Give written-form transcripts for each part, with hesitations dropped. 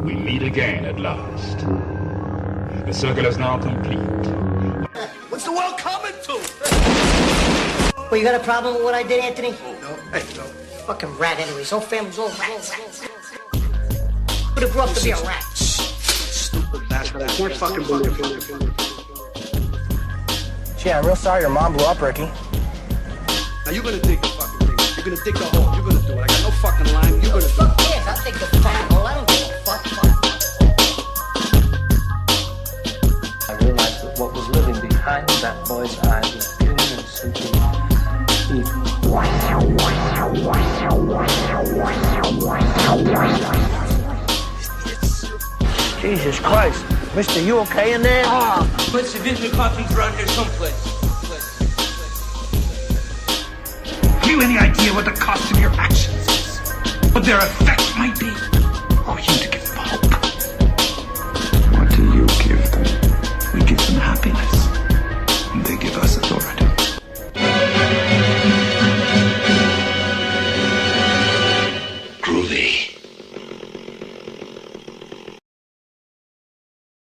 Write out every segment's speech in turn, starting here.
We meet again at last. The circle is now complete. What's the world coming to? Well, you got a problem with what I did, Anthony? No. Hey, no. Fucking rat anyways. Whole family's all rats. Would have grew up to be a rat. Stupid bastard. I can't fucking believe it. Gee, I'm real sorry your mom blew up, Ricky. Now you're gonna dig the fucking thing. You're gonna dig the hole. You're gonna do it. I got no fucking line. You're gonna do Fuck it. yes, I'll take the fucking hole. I don't give a fuck. I realized that what was living behind that boy's eyes was pure and simple evil. Jesus Christ. Mister, you okay in there? Put some Vintage coffees around here someplace. Have you any idea what the cost of your actions is? What their effect might be? Or you to give them hope? What do you give them? We give them happiness. And they give us authority. Groovy.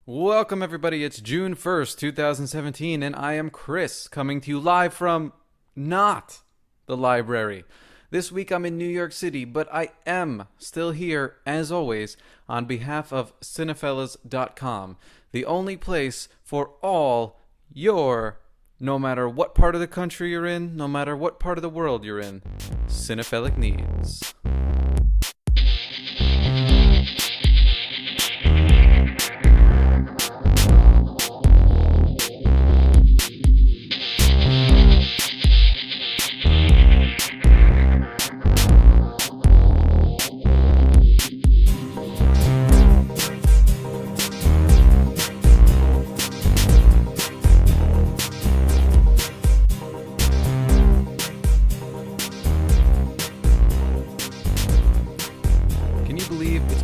Welcome everybody, it's June 1st, 2017, and I am Chris, coming to you live from not the library. This week I'm in New York City, but I am still here, as always, on behalf of Cinephellas.com, the only place for all your, no matter what part of the country you're in, no matter what part of the world you're in, cinephilic needs.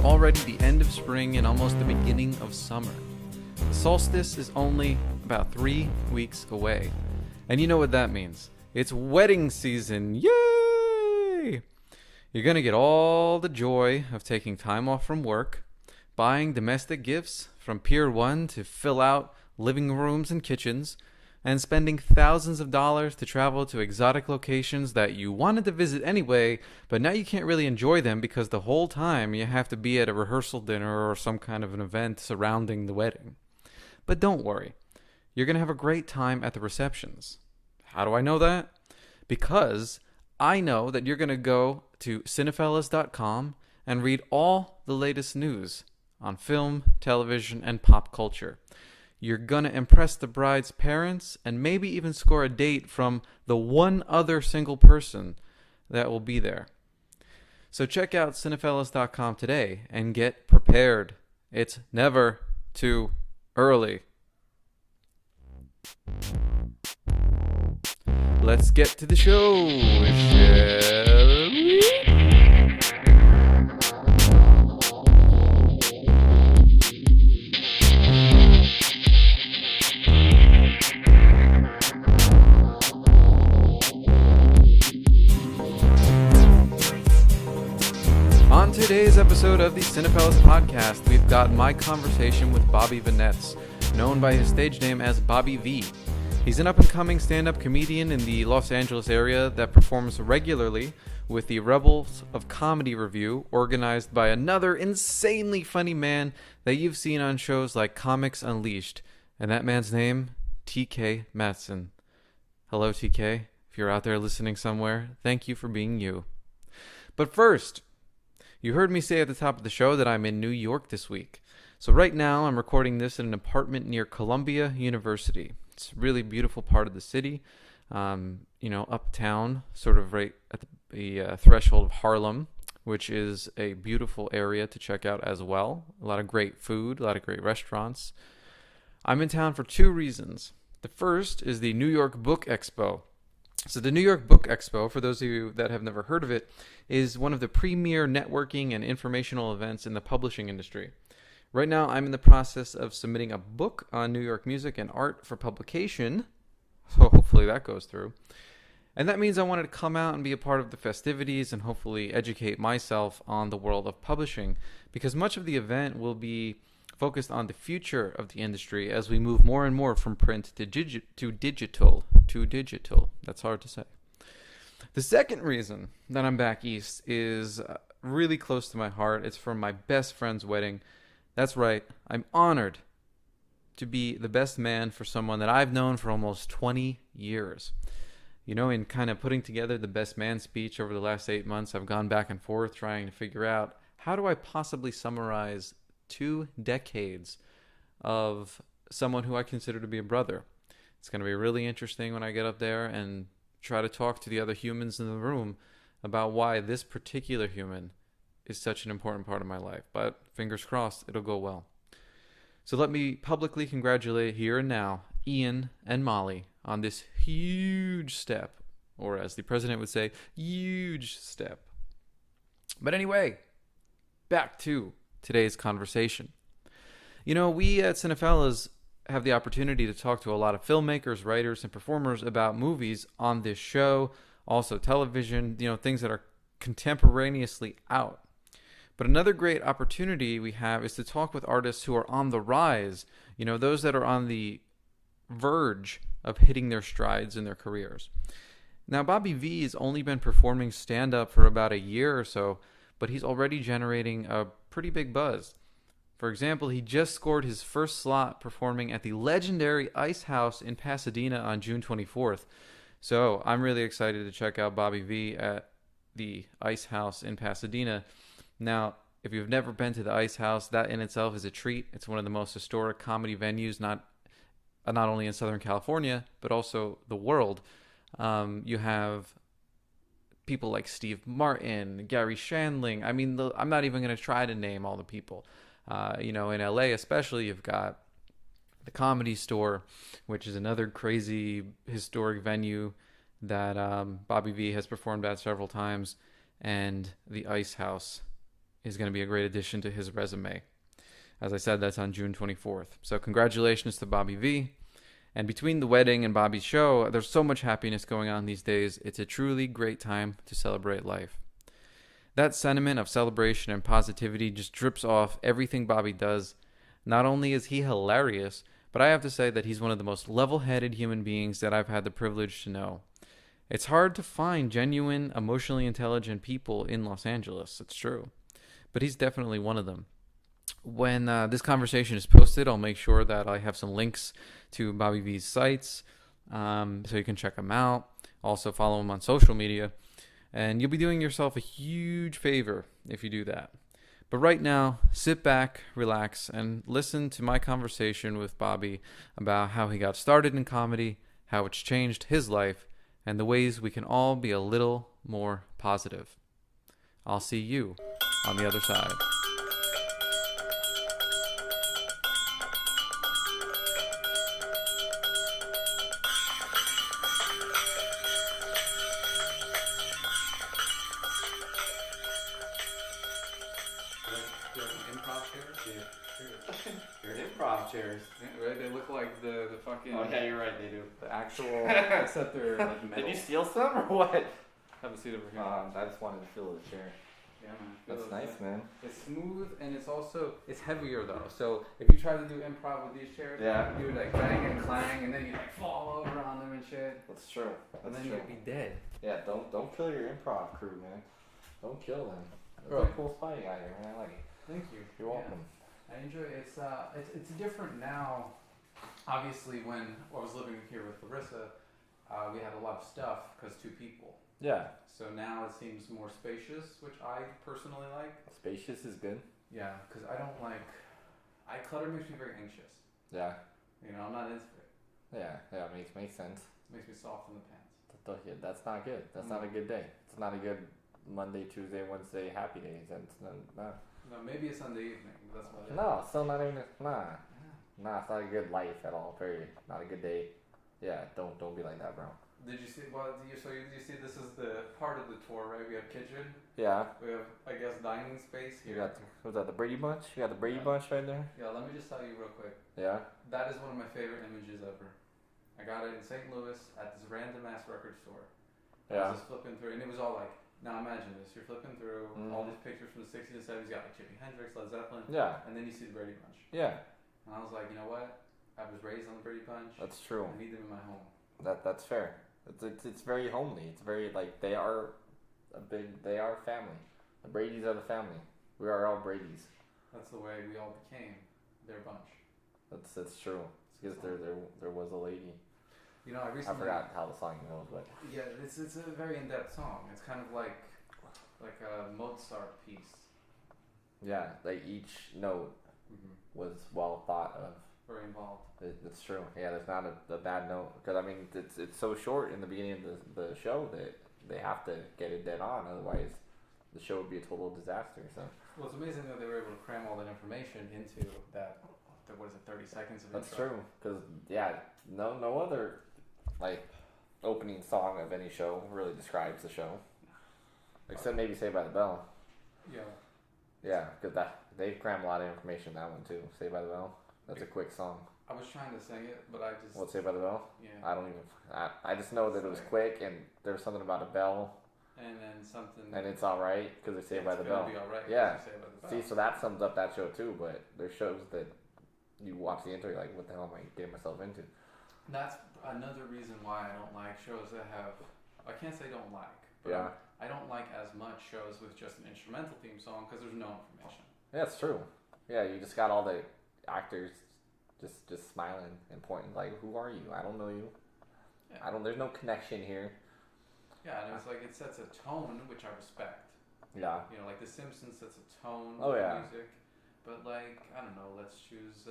Already the end of spring and almost the beginning of summer. The solstice is only about 3 weeks away. And you know what that means. It's wedding season. Yay! You're going to get all the joy of taking time off from work, buying domestic gifts from Pier 1 to fill out living rooms and kitchens, and spending thousands of dollars to travel to exotic locations that you wanted to visit anyway, but now you can't really enjoy them because the whole time you have to be at a rehearsal dinner or some kind of an event surrounding the wedding. But don't worry, you're going to have a great time at the receptions. How do I know that? Because I know that you're going to go to Cinephellas.com and read all the latest news on film, television, and pop culture. You're going to impress the bride's parents and maybe even score a date from the one other single person that will be there. So check out Cinephellas.com today and get prepared. It's never too early. Let's get to the show, shall we? On today's episode of the Cinephellas Podcast, we've got my conversation with Bobby Vinetz, known by his stage name as Bobby V. He's an up-and-coming stand-up comedian in the Los Angeles area that performs regularly with the Rebels of Comedy Review, organized by another insanely funny man that you've seen on shows like Comics Unleashed, and that man's name, TK Matson. Hello, TK. If you're out there listening somewhere, thank you for being you. But first, you heard me say at the top of the show that I'm in New York this week. So right now I'm recording this in an apartment near Columbia University. It's a really beautiful part of the city, uptown, sort of right at the threshold of Harlem, which is a beautiful area to check out as well. A lot of great food, a lot of great restaurants. I'm in town for two reasons. The first is the New York Book Expo. So the New York Book Expo, for those of you that have never heard of it, is one of the premier networking and informational events in the publishing industry. Right now, I'm in the process of submitting a book on New York music and art for publication, so hopefully that goes through. And that means I wanted to come out and be a part of the festivities and hopefully educate myself on the world of publishing, because much of the event will be focused on the future of the industry as we move more and more from print to digital. That's hard to say. The second reason that I'm back east is really close to my heart. It's for my best friend's wedding. That's right. I'm honored to be the best man for someone that I've known for almost 20 years. You know, in kind of putting together the best man speech over the last 8 months, I've gone back and forth trying to figure out how do I possibly summarize 2 decades of someone who I consider to be a brother. It's going to be really interesting when I get up there and try to talk to the other humans in the room about why this particular human is such an important part of my life. But fingers crossed, it'll go well. So let me publicly congratulate here and now Ian and Molly on this huge step, or as the president would say, huge step. But anyway, back to today's conversation. You know, we at Cinephellas have the opportunity to talk to a lot of filmmakers, writers, and performers about movies on this show, also television, you know, things that are contemporaneously out. But another great opportunity we have is to talk with artists who are on the rise, you know, those that are on the verge of hitting their strides in their careers. Now, Bobby V has only been performing stand-up for about a year or so, but he's already generating a pretty big buzz. For example, he just scored his first slot performing at the legendary Ice House in Pasadena on June 24th. So I'm really excited to check out Bobby V at the Ice House in Pasadena. Now, if you've never been to the Ice House, that in itself is a treat. It's one of the most historic comedy venues, not only in Southern California, but also the world. You have people like Steve Martin, Gary Shandling. I mean, I'm not even going to try to name all the people. You know, in LA especially, you've got the Comedy Store, which is another crazy historic venue that Bobby V has performed at several times. And the Ice House is going to be a great addition to his resume. As I said, that's on June 24th. So congratulations to Bobby V. And between the wedding and Bobby's show, there's so much happiness going on these days. It's a truly great time to celebrate life. That sentiment of celebration and positivity just drips off everything Bobby does. Not only is he hilarious, but I have to say that he's one of the most level-headed human beings that I've had the privilege to know. It's hard to find genuine, emotionally intelligent people in Los Angeles. It's true. But he's definitely one of them. When this conversation is posted, I'll make sure that I have some links to Bobby V's sites so you can check him out. Also follow him on social media. And you'll be doing yourself a huge favor if you do that. But right now, sit back, relax, and listen to my conversation with Bobby about how he got started in comedy, how it's changed his life, and the ways we can all be a little more positive. I'll see you on the other side. Chairs. Right? They look like the fucking... Oh, yeah, you're right, they do. The actual... except they're like metal. Did you steal some or what? Have a seat over here. I just wanted to feel the chair. Yeah, man. That's nice, man. It's smooth and it's also... It's heavier, though. So if you try to do improv with these chairs, yeah, you would like bang and clang and then you like fall over on them and shit. That's true. And then you'd be dead. Yeah, don't kill your improv crew, man. Don't kill them. That's Bro. a cool spot you got here, man. I like it. Thank you. You're welcome. Yeah. I enjoy it. It's different now. Obviously, when I was living here with Larissa, we had a lot of stuff because 2 people. Yeah. So now it seems more spacious, which I personally like. Spacious is good. Yeah, because I don't like... clutter makes me very anxious. Yeah. You know, I'm not into it. Yeah, makes sense. It makes me soft in the pants. That's not good. That's not a good day. It's not a good Monday, Tuesday, Wednesday happy days. That's not. No, maybe a Sunday evening, but that's about it. No, still not even. Nah, it's not a good life at all. Period. Not a good day. Yeah, don't be like that, bro. Did you see? Well, you see, this is the part of the tour, right? We have kitchen. Yeah. We have, I guess, dining space here. You got was that the Brady Bunch? You got the Brady Bunch right there. Yeah. Let me just tell you real quick. Yeah. That is one of my favorite images ever. I got it in St. Louis at this random ass record store. Yeah. I was just flipping through, and it was all like Now imagine this: you're flipping through all these pictures from the '60s and '70s. You got like Jimi Hendrix, Led Zeppelin, Yeah. and then you see the Brady Bunch. Yeah. And I was like, you know what? I was raised on the Brady Bunch. That's true. I need them in my home. That's fair. It's very homely. It's very like they are family. The Brady's are the family. We are all Brady's. That's the way we all became their bunch. That's true. It's because there was a lady. You know, I recently. I forgot how the song goes, but Yeah, it's a very in-depth song. It's kind of like a Mozart piece. yeah, like each note was well thought of. Very involved. It's true. Yeah, there's not a bad note because I mean it's so short in the beginning of the show that they have to get it dead on, otherwise the show would be a total disaster. So. Well, it's amazing that they were able to cram all that information into that. What is it? 30 seconds of That's intro. true. Because no other like opening song of any show really describes the show, except maybe Saved by the Bell. Yeah. Yeah, because they cram a lot of information in that one too. Saved by the Bell. That's a quick song. I was trying to sing it, but I just. What, Saved by the Bell? Yeah. I don't even. I just know that it was quick and there was something about a bell. And then something. And it's all right because they're Saved by the It's Bell. gonna be all right. Yeah. Saved by the Bell. See, so that sums up that show too. But there's shows that you watch the intro, you're like, what the hell am I getting myself into? That's another reason why I don't like shows that have. I can't say don't like, but Yeah. I don't like as much shows with just an instrumental theme song because there's no information. Yeah, it's true. Yeah, you just got all the actors just smiling and pointing like, who are you? I don't know you. Yeah. There's no connection here. Yeah, and it's like it sets a tone, which I respect. Yeah. You know, like The Simpsons sets a tone Oh, with yeah. music. But like, I don't know, let's choose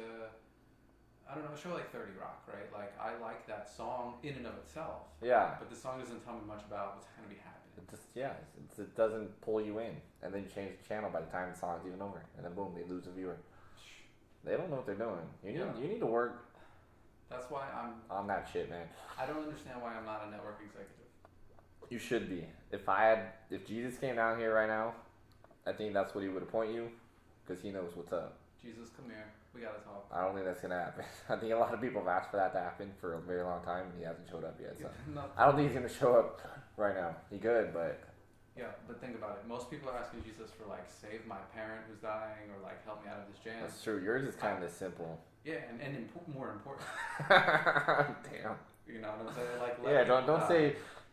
I don't know, a show like 30 Rock, right? Like I like that song in and of itself. Yeah. But the song doesn't tell me much about what's gonna be happening. It doesn't pull you in, and then you change the channel by the time the song's even over, and then boom, they lose a viewer. They don't know what they're doing. You need to work That's why on that shit, man. I don't understand why I'm not a network executive. You should be. If Jesus came down here right now, I think that's what he would appoint you, because he knows what's up. Jesus, come here. We gotta talk. I don't think that's gonna happen. I think a lot of people have asked for that to happen for a very long time, and he hasn't showed up yet. So I don't think he's gonna show up right now. He could, but yeah, but think about it. Most people are asking Jesus for like save my parent who's dying or like help me out of this jam. that's true. Yours is kind of simple. Yeah, and more important. Damn. You know what I'm saying? Like Yeah,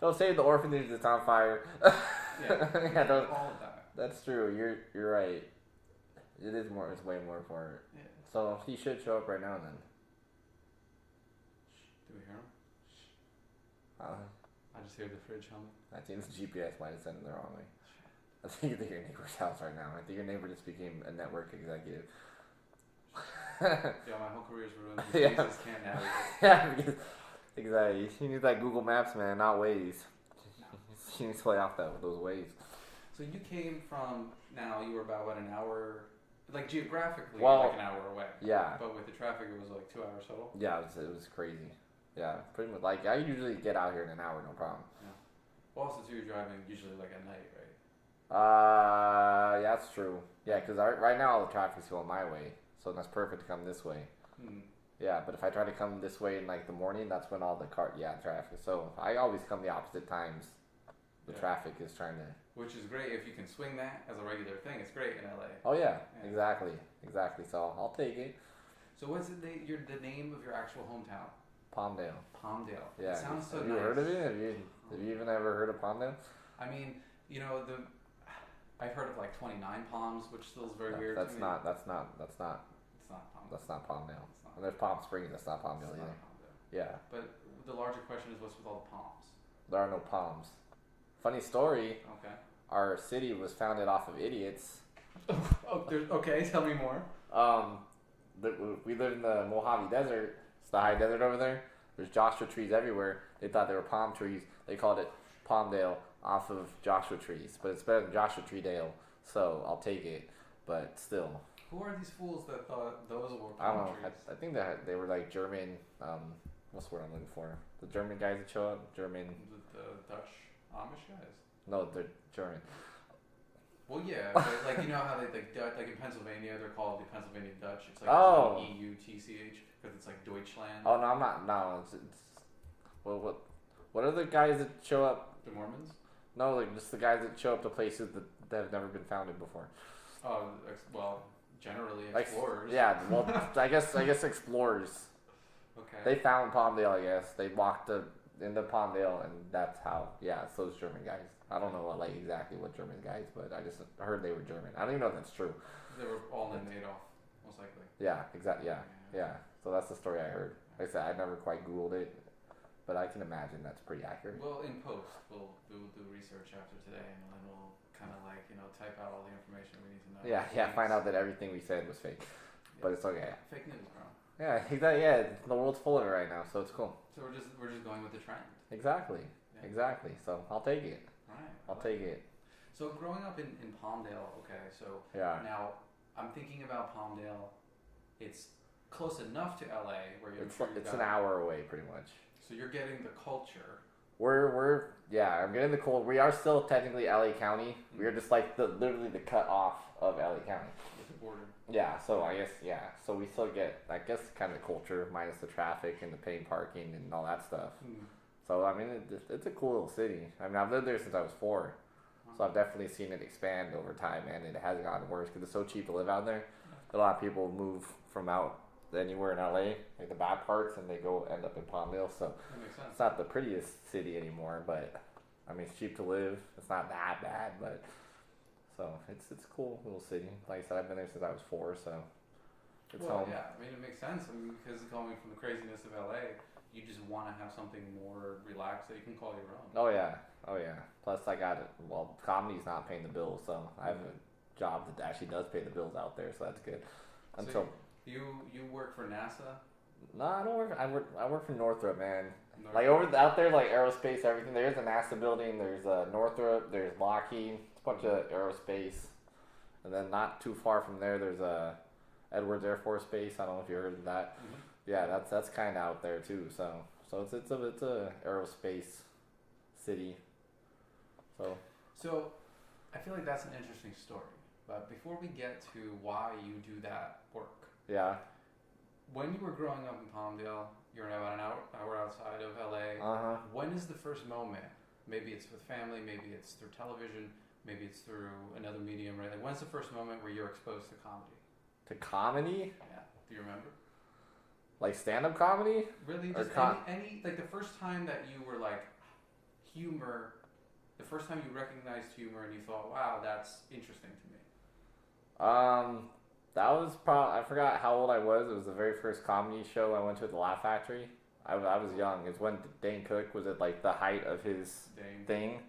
don't say the orphanage that's on fire. Yeah, don't. All of that. That's true. You're right. It is more. It's way more important. Yeah. So he should show up right now then. Do we hear him? I just hear the fridge humming. I think the GPS might have sent it the wrong way. I think you're at your neighbor's house right now. I think your neighbor just became a network executive. Yeah, my whole career's ruined. Yeah. Jesus can't navigate. Yeah, because, exactly. She needs that Google Maps, man, not Waze. She needs to play off those Waze. So you came from, now you were about, what, an hour, like geographically, Well, like an hour away. Yeah. But with the traffic, it was like 2 hours total. Yeah, it was crazy. Yeah, pretty much. Like, I usually get out here in an hour, no problem. Yeah. Well, also, too, you're driving usually like at night, right? Yeah, that's true. Yeah, because right now all the traffic's going my way, so that's perfect to come this way. Yeah, but if I try to come this way in like the morning, that's when all the traffic. So I always come the opposite times. The traffic is trying to. Which is great if you can swing that as a regular thing. It's great in LA. Oh yeah. Exactly. So I'll take it. So what's the name of your actual hometown? Palmdale. Palmdale. Yeah. It sounds so have nice. you heard of it? Have you even ever heard of Palmdale? I mean, you know, I've heard of like 29 Palms, which still is very weird. That's to me. not. It's not Palmdale. That's not Palmdale. It's not. And there's Palm Springs. That's not Palmdale It's either. not Palmdale. Yeah. But the larger question is, what's with all the palms? There are no palms. Funny story. Okay. Our city was founded off of idiots. Okay, tell me more. We live in the Mojave Desert. It's the high desert over there. There's Joshua trees everywhere. They thought they were palm trees. They called it Palmdale off of Joshua trees. But it's better than Joshua Tree Dale, so I'll take it. But still. Who are these fools that thought those were I don't palm know. trees? I think they were like German. What's the word I'm looking for? The German guys that show up? German. The Dutch Amish guys? No, they're German. Well, yeah, but like you know how they like in Pennsylvania they're called the Pennsylvania Dutch. It's like EUTCH because it's like Deutschland. Oh no, I'm not. No, it's what are the guys that show up? The Mormons. No, like just the guys that show up to places that have never been founded before. Oh, well, generally Like, explorers. yeah, well, I guess explorers. Okay. They found Palmdale, I guess. They walked into Palmdale, and that's how. Yeah, it's those German guys. I don't know like exactly what German guys, but I just heard they were German. I don't even know if that's true. They were all named Adolf, most likely. Yeah, exactly. Yeah. So that's the story I heard. Like I said, I never quite Googled it, but I can imagine that's pretty accurate. Well, in post, we'll do research after today, and then we'll kind of like type out all the information we need to know. Yeah. Find out that everything we said was fake, but it's okay. Fake news, bro. Yeah, exactly. Yeah, the world's full of it right now, so it's cool. So we're just going with the trend. Exactly. Yeah. Exactly. So I'll take it. Right. I'll take it. So growing up in Palmdale, okay, so Yeah. now I'm thinking about Palmdale. It's close enough to LA where you're. It's an hour away, pretty much. So you're getting the culture. I'm getting the cold. We are still technically LA County. We're just like literally the cut off of LA County. With the border. Yeah, so I guess so we still get kind of the culture minus the traffic and the paying parking and all that stuff. So I mean it's a cool little city. I mean I've lived there since I was 4, so I've definitely seen it expand over time, and it has gotten worse because it's so cheap to live out there. A lot of people move from out anywhere in LA, like the bad parts, and they go end up in Palmdale. So That makes sense. it's not the prettiest city anymore, but I mean it's cheap to live. It's not that bad, but so it's a cool little city. Like I said, I've been there since I was 4, so it's Well, home. yeah, I mean it makes sense. I mean because coming from the craziness of LA, you just want to have something more relaxed that you can call your own. Oh yeah. Plus I got it. Well, comedy's not paying the bills, so I have a job that actually does pay the bills out there, so that's good. Until you work for NASA? no, I don't work. I work for Northrop, man. Northrop. Like out there, like aerospace, everything. There's a NASA building. There's Northrop. There's Lockheed. It's a bunch of aerospace, and then not too far from there, there's Edwards Air Force Base. I don't know if you heard of that. Mm-hmm. Yeah, that's kind of out there too. So it's a aerospace city. So I feel like that's an interesting story. But before we get to why you do that work, Yeah. when you were growing up in Palmdale, you're about an hour outside of LA. When is the first moment? Maybe it's with family, maybe it's through television, maybe it's through another medium, right? Like when's the first moment where you're exposed to comedy? To comedy? Yeah. Do you remember? Like stand-up comedy? Really? Or Just any like the first time that you were like humor, the first time you recognized humor and you thought, wow, that's interesting to me. That was I forgot how old I was. It was the very first comedy show I went to at the Laugh Factory. I was young. It's when Dane Cook was at like the height of his thing.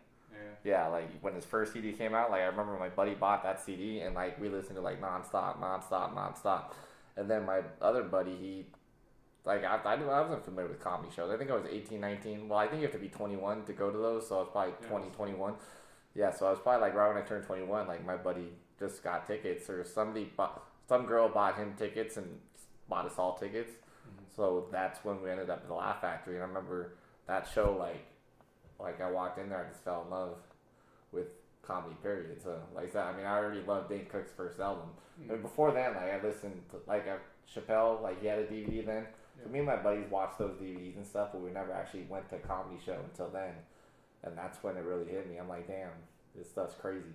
Yeah, like when his first CD came out, like I remember my buddy bought that CD and like we listened to like nonstop. And then my other buddy, he like I wasn't familiar with comedy shows. I think I was 18, 19. Well, I think you have to be 21 to go to those, so I was probably 20, 21. Yeah, so I was probably like right when I turned 21, like my buddy just got tickets, or some girl bought him tickets and bought us all tickets. So that's when we ended up at the Laugh Factory. And I remember that show, like I walked in there, I just fell in love with comedy, period. So like that, I mean, I already loved Dane Cook's first album. But before then, like I listened to like Chappelle, like he had a DVD then. So me and my buddies watched those DVDs and stuff, but we never actually went to a comedy show until then. And that's when it really hit me. I'm like, damn, this stuff's crazy.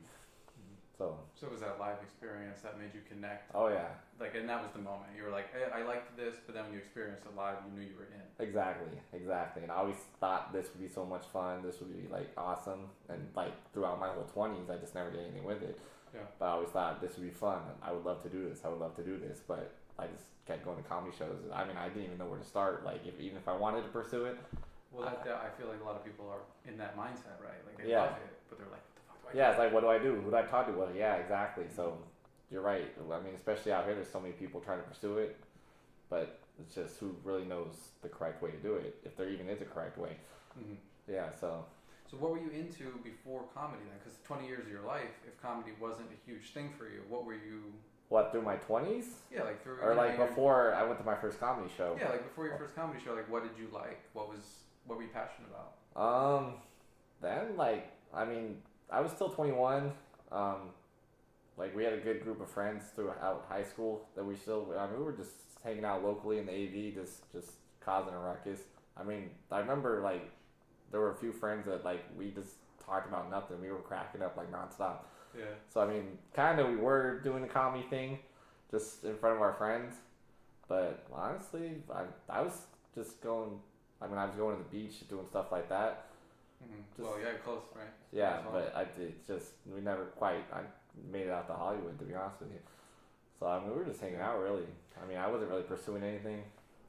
So it was that live experience that made you connect. Oh yeah. Like, and that was the moment. You were like, hey, I liked this, but then when you experienced it live, you knew you were in. Exactly. And I always thought this would be so much fun. This would be like awesome. And like throughout my whole 20s, I just never did anything with it. Yeah. But I always thought this would be fun. I would love to do this. But I just kept going to comedy shows. I mean, I didn't even know where to start. Like, even if I wanted to pursue it. Well, I feel like a lot of people are in that mindset, right? Like they Yeah. love it, but they're like, what the fuck do I do? Yeah, it's like, what do I do? Who do I talk to? Well, yeah, exactly. So you're right. I mean, especially out here, there's so many people trying to pursue it, but it's just who really knows the correct way to do it, if there even is a correct way. Mm-hmm. Yeah, so. So what were you into before comedy then? Because 20 years of your life, if comedy wasn't a huge thing for you, what were you? What, through my 20s? Yeah, like through. Or like before I went to my first comedy show? Yeah, like before your first comedy show, like what did you like? What were you passionate about? Then like, I mean, I was still 21. Like we had a good group of friends throughout high school that we were just hanging out locally in the AV, just causing a ruckus. I mean, I remember like there were a few friends that like we just talked about nothing. We were cracking up like nonstop. Yeah. So I mean, kind of we were doing the comedy thing, just in front of our friends. But honestly, I was just going. I mean, I was going to the beach, doing stuff like that. Mm-hmm. Well, yeah, close, right? Yeah, but I did just we never quite. I made it out to Hollywood, to be honest with you. So I mean, we were just hanging out, really. I mean, I wasn't really pursuing anything.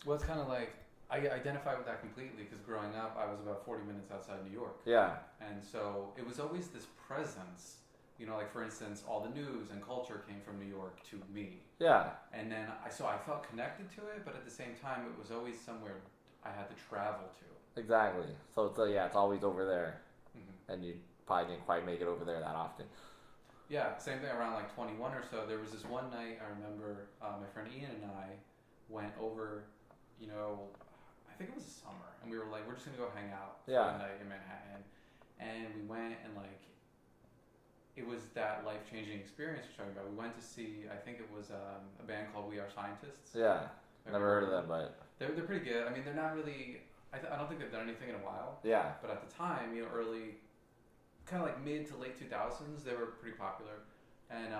Well, it's kind of like I identify with that completely because growing up, I was about 40 minutes outside New York. Yeah. And so it was always this presence. You know, like for instance, all the news and culture came from New York to me. Yeah. And then I felt connected to it, but at the same time, it was always somewhere I had to travel to. Exactly. So it's always over there, Mm-hmm. and you probably didn't quite make it over there that often. Yeah, same thing around like 21 or so. There was this one night I remember my friend Ian and I went over, you know, I think it was the summer, and we were like, we're just gonna go hang out for Yeah. the night in Manhattan, and we went and like, it was that life-changing experience you're talking about. We went to see, I think it was a band called We Are Scientists. Yeah. Never heard of them, but They're pretty good. I mean, they're not really. I don't think they've done anything in a while. yeah. But at the time, you know, early, kind of like mid to late 2000s, they were pretty popular, and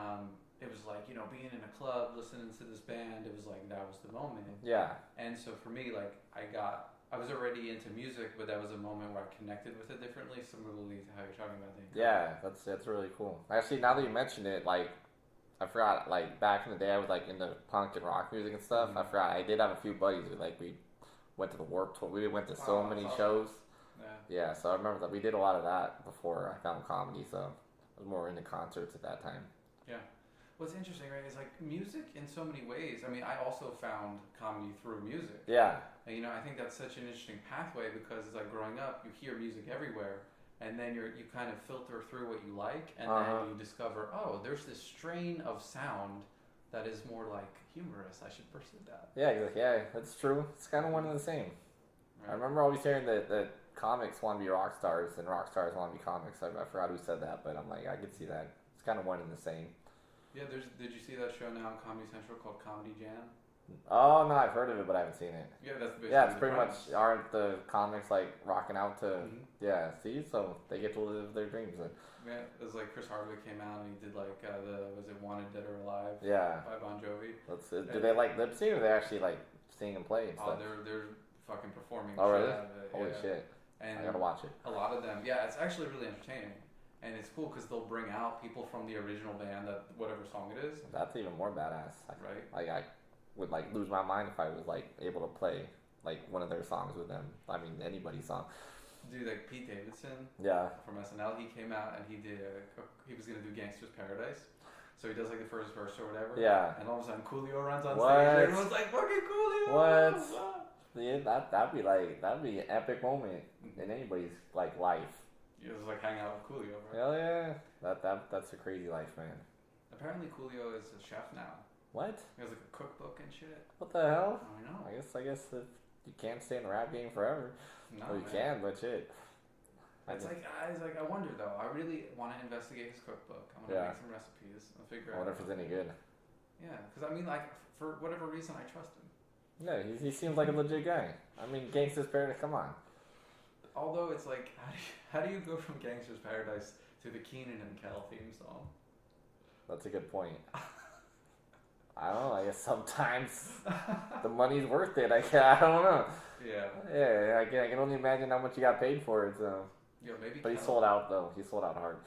it was like, you know, being in a club, listening to this band. It was like that was the moment. Yeah. And so for me, like I was already into music, but that was a moment where I connected with it differently, similarly to how you're talking about things. Yeah, that's really cool. Actually, now that you mention it, like, I forgot, like, back in the day, I was, like, into punk and rock music and stuff. Mm-hmm. I forgot, I did have a few buddies who, like, we went to the Warped Tour. We went to so many that's shows. Yeah. Yeah, so I remember that we did a lot of that before I found comedy, so I was more into concerts at that time. Yeah. What's interesting, right, is like music in so many ways. I mean, I also found comedy through music. Yeah. And, you know, I think that's such an interesting pathway because it's like growing up, you hear music everywhere, and then you kind of filter through what you like, and then you discover, oh, there's this strain of sound that is more like humorous. I should pursue that. Yeah, that's true. It's kind of one and the same. Right. I remember always hearing that comics want to be rock stars and rock stars want to be comics. I forgot who said that, but I'm like, I could see that. It's kind of one and the same. Yeah, did you see that show now on Comedy Central called Comedy Jam? Oh, no, I've heard of it, but I haven't seen it. Yeah, that's basically Yeah, it's the pretty premise. much, aren't the comics like rocking out to, Mhm. yeah, see? So they get to live their dreams then. Yeah, it was like Chris Hardwick came out and he did like was it Wanted Dead or Alive? Yeah. By Bon Jovi. Do they like lip sync or they actually like sing and play and Oh, stuff? they're fucking performing. Oh, the really? shit out of it. Holy yeah. shit. And I gotta watch it. a lot of them, yeah, it's actually really entertaining, and it's cool because they'll bring out people from the original band, that whatever song it is, That's even more badass. right? Like, I would like lose my mind if I was like able to play like one of their songs with them. I mean, anybody's song. Dude, like Pete Davidson Yeah. from SNL, he came out and he was gonna do Gangsta's Paradise, so he does like the first verse or whatever. Yeah. And all of a sudden, Coolio runs on What? stage. And everyone's like, "Fucking Coolio!" What? Yeah, that'd be an epic moment in anybody's like life. You just like hang out with Coolio, right? Hell yeah. That's a crazy life, man. Apparently, Coolio is a chef now. What? He has like a cookbook and shit. What the hell? I know. I guess if you can't stay in the rap game forever. No, Well, you man. can, but shit. It's like I wonder though. I really want to investigate his cookbook. I want to Yeah. make some recipes and figure I out. wonder if it's any good. Yeah, because I mean, like for whatever reason, I trust him. No, he seems like a legit guy. I mean, Gangsta's Paradise, come on. Although it's like, how do you go from Gangster's Paradise to the Keenan and Kel theme song? That's a good point. I don't know. I guess sometimes the money's worth it. I don't know. Yeah. Yeah, I can only imagine how much he got paid for it. So, Yeah, maybe. but he Kel- sold out though. He sold out hard.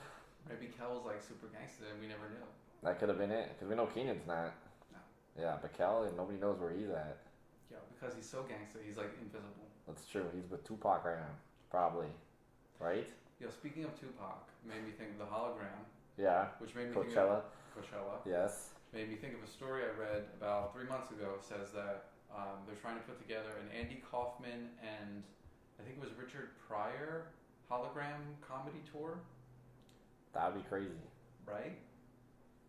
Maybe Kel was like super gangster and we never knew. That could have been it, because we know Keenan's not. No. Yeah, but Kel, nobody knows where he's at. Yeah, because he's so gangster, he's like invisible. That's true. He's with Tupac right now, probably. Right? Yo, speaking of Tupac, made me think of the hologram, Yeah. which made me Coachella. think of Coachella. Yes. Made me think of a story I read about 3 months ago. It says that they're trying to put together an Andy Kaufman and I think it was Richard Pryor hologram comedy tour, That'd be crazy. right?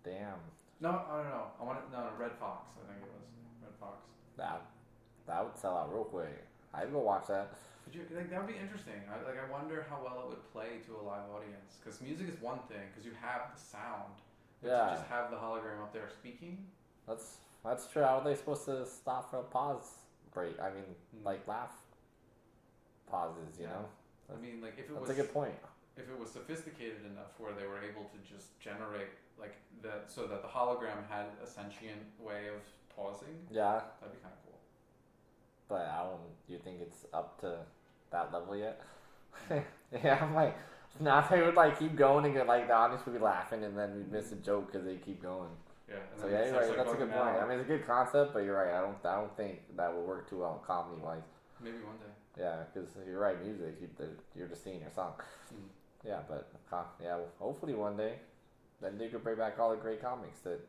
Damn. No, I don't know. I want to, no, Red Fox. I think it was Red Fox. That would sell out real quick. I'd go watch that. Would you like that would be interesting? I wonder how well it would play to a live audience because music is one thing because you have the sound, but Yeah. to just have the hologram up there speaking. That's true. How are they supposed to stop for a pause break? I mean, like laugh pauses, you know? I mean, like if it That's was a good point. if it was sophisticated enough where they were able to just generate like that, so that the hologram had a sentient way of pausing. Yeah. That'd be kind of cool. But do you think it's up to that level yet? Yeah, I'm like, now they would like keep going and get like the audience would be laughing and then we'd miss a joke because they keep going. Yeah. So yeah, you're right. That's a good point. I mean, it's a good concept, but you're right. I don't think that will work too well comedy wise. Maybe one day. Yeah, because you're right. Music, you're just singing your song. Yeah, but yeah, well, hopefully one day, then they could bring back all the great comics that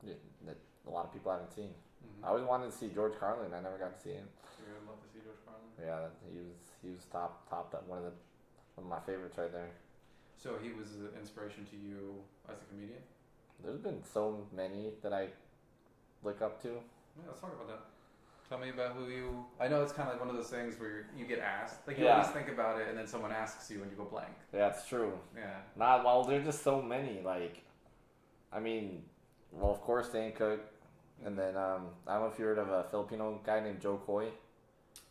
a lot of people haven't seen. I always wanted to see George Carlin. I never got to see him. You would love to see George Carlin. Yeah, he was top one of my favorites right there. So he was an inspiration to you as a comedian? There's been so many that I look up to. Yeah, let's talk about that. Tell me about who you... I know it's kind of like one of those things where you get asked. Like, you always think about it, and then someone asks you, and you go blank. Yeah, it's true. Yeah. Well, there's just so many. Like, I mean, well, of course, Dane Cook. And then, I don't know if you heard of a Filipino guy named Joe Coy.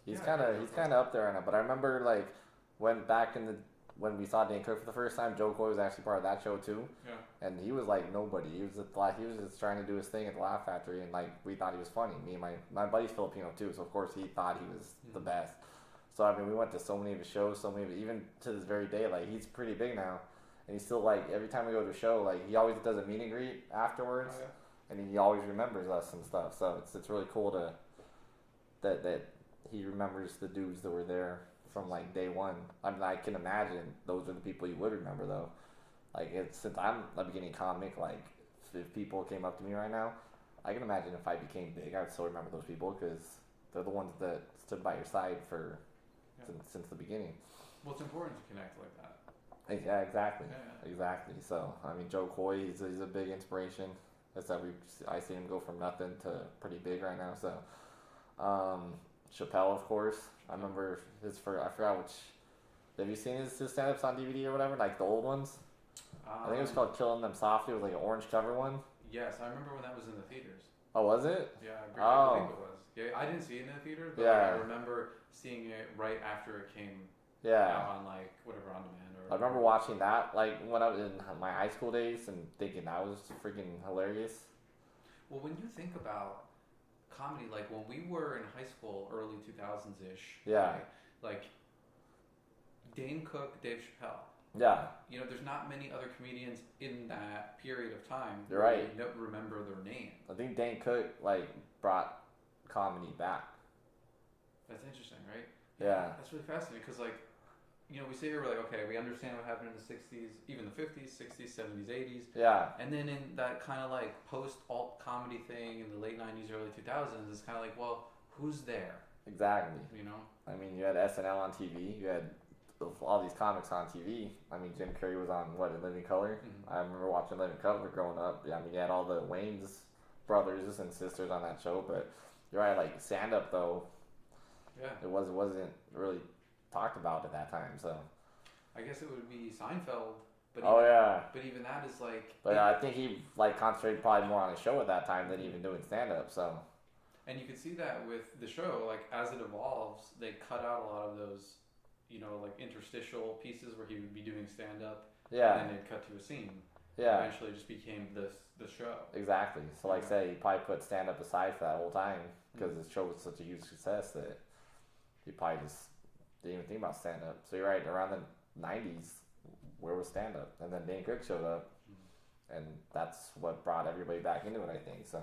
He's kind of up there right now. But I remember, like, when we saw Dane Cook for the first time, Joe Coy was actually part of that show too. Yeah. And he was like nobody. He was just trying to do his thing at the Laugh Factory, and like we thought he was funny. Me and my buddy's Filipino too, so of course he thought he was the best. So I mean, we went to so many of his shows, even to this very day. Like he's pretty big now, and he's still like every time we go to a show, like he always does a meet and greet afterwards, and he always remembers us and stuff. So it's really cool that he remembers the dudes that were there from like day one. I mean, I can imagine those are the people you would remember though. Like since I'm a beginning comic, like if people came up to me right now, I can imagine if I became big, I would still remember those people because they're the ones that stood by your side for since the beginning. Well, it's important to connect like that. Yeah, exactly. So I mean, Joe Coy, he's a big inspiration. I see him go from nothing to pretty big right now. So Chappelle, of course. I remember I forgot which. Have you seen his stand-ups on DVD or whatever? Like the old ones? I think it was called Killing Them Softly. It was like an orange cover one. Yes, I remember when that was in the theaters. Oh, was it? Yeah, I believe it was. Yeah, I didn't see it in the theaters, but I remember seeing it right after it came out on like whatever on demand or. I remember watching that like when I was in my high school days and thinking that was freaking hilarious. Well, when you think about comedy, like when we were in high school, early 2000s-ish. Yeah. Right? Like Dane Cook, Dave Chappelle. Yeah. You know, there's not many other comedians in that period of time. You're right. You don't remember their name. I think Dane Cook like brought comedy back. That's interesting, right? Yeah. That's really fascinating because like, you know, we sit here, we're like, okay, we understand what happened in the 60s, even the 50s, 60s, 70s, 80s. Yeah. And then in that kind of like post-alt comedy thing in the late 90s, early 2000s, it's kind of like, well, who's there? Exactly. You know? I mean, you had SNL on TV. You had all these comics on TV. I mean, Jim Carrey was on, In Living Color? Mm-hmm. I remember watching Living Color growing up. I mean, you had all the Wayne's brothers and sisters on that show. But you're right, like, stand-up, though, it wasn't really talked about at that time, so I guess it would be Seinfeld, but but even that is like. But I think he like concentrated probably more on the show at that time than even doing stand up. So. And you can see that with the show, like as it evolves, they cut out a lot of those, you know, like interstitial pieces where he would be doing stand up. Yeah. And then they'd cut to a scene. Yeah. Eventually, it just became the show. Exactly. So like say he probably put stand up aside for that whole time because the show was such a huge success that he probably just didn't even think about stand up. So you're right, around the 90s, where was stand up? And then Dane Cook showed up, and that's what brought everybody back into it, I think. So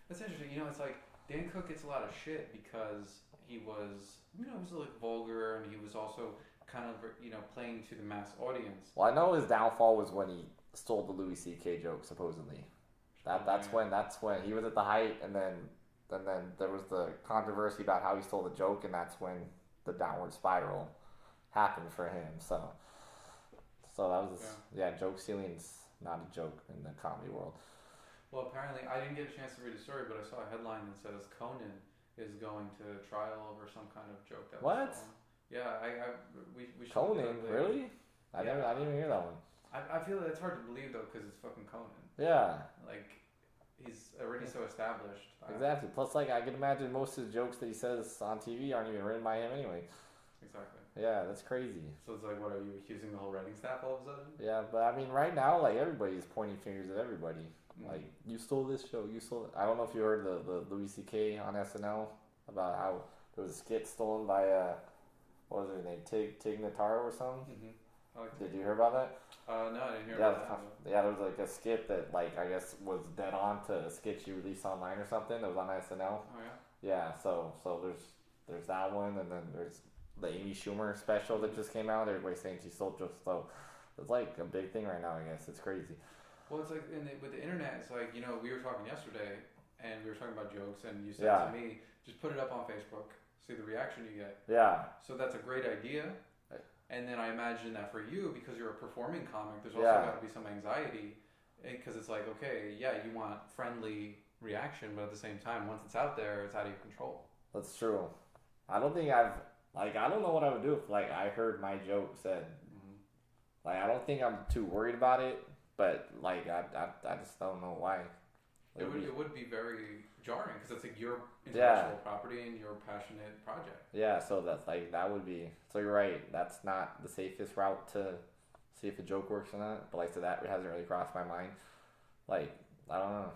that's interesting. You know, it's like Dane Cook gets a lot of shit because he was, you know, he was like vulgar, and he was also kind of, you know, playing to the mass audience. Well, I know his downfall was when he stole the Louis C.K. joke, supposedly. That's when he was at the height, and then there was the controversy about how he stole the joke, and that's when the downward spiral happened for him. So that was joke stealing's not a joke in the comedy world. Well, apparently I didn't get a chance to read the story, but I saw a headline that says Conan is going to trial over some kind of joke that was stolen. Yeah, we should. Conan, really? I didn't even hear that one. I feel that it's hard to believe though because it's fucking Conan. Yeah. Like he's already so established. Exactly. Plus, like I can imagine most of the jokes that he says on TV aren't even written by him anyway. Exactly. Yeah, that's crazy. So it's like, what, are you accusing the whole writing staff all of a sudden? Yeah, but I mean, right now, like, everybody's pointing fingers at everybody. Like, you stole this show, you stole it. I don't know if you heard the Louis C.K. on SNL about how there was a skit stolen by, what was her name, Tig Notaro or something? Did you hear about that? No, I didn't hear about that. Yeah, there was like a skit that, like, I guess was dead on to a skit she released online or something that was on SNL. Oh, yeah? Yeah, so there's that one, and then there's the Amy Schumer special that just came out. Everybody's saying she stole just so. It's like a big thing right now, I guess. It's crazy. Well, it's like with the internet, it's like, we were talking yesterday, and we were talking about jokes, and you said to me, just put it up on Facebook, see the reaction you get. Yeah. So that's a great idea. And then I imagine that for you, because you're a performing comic, there's also got to be some anxiety, because it's like, okay, yeah, you want friendly reaction, but at the same time, once it's out there, it's out of your control. That's true. I don't think I don't know what I would do if, like, I heard my joke said. Like, I don't think I'm too worried about it, but, like, I just don't know why. It would be very jarring, because it's like your intellectual property and your passionate project. Yeah, so that's like, that would be, so you're right, that's not the safest route to see if a joke works or not, but like I said, that hasn't really crossed my mind. Like, I don't know.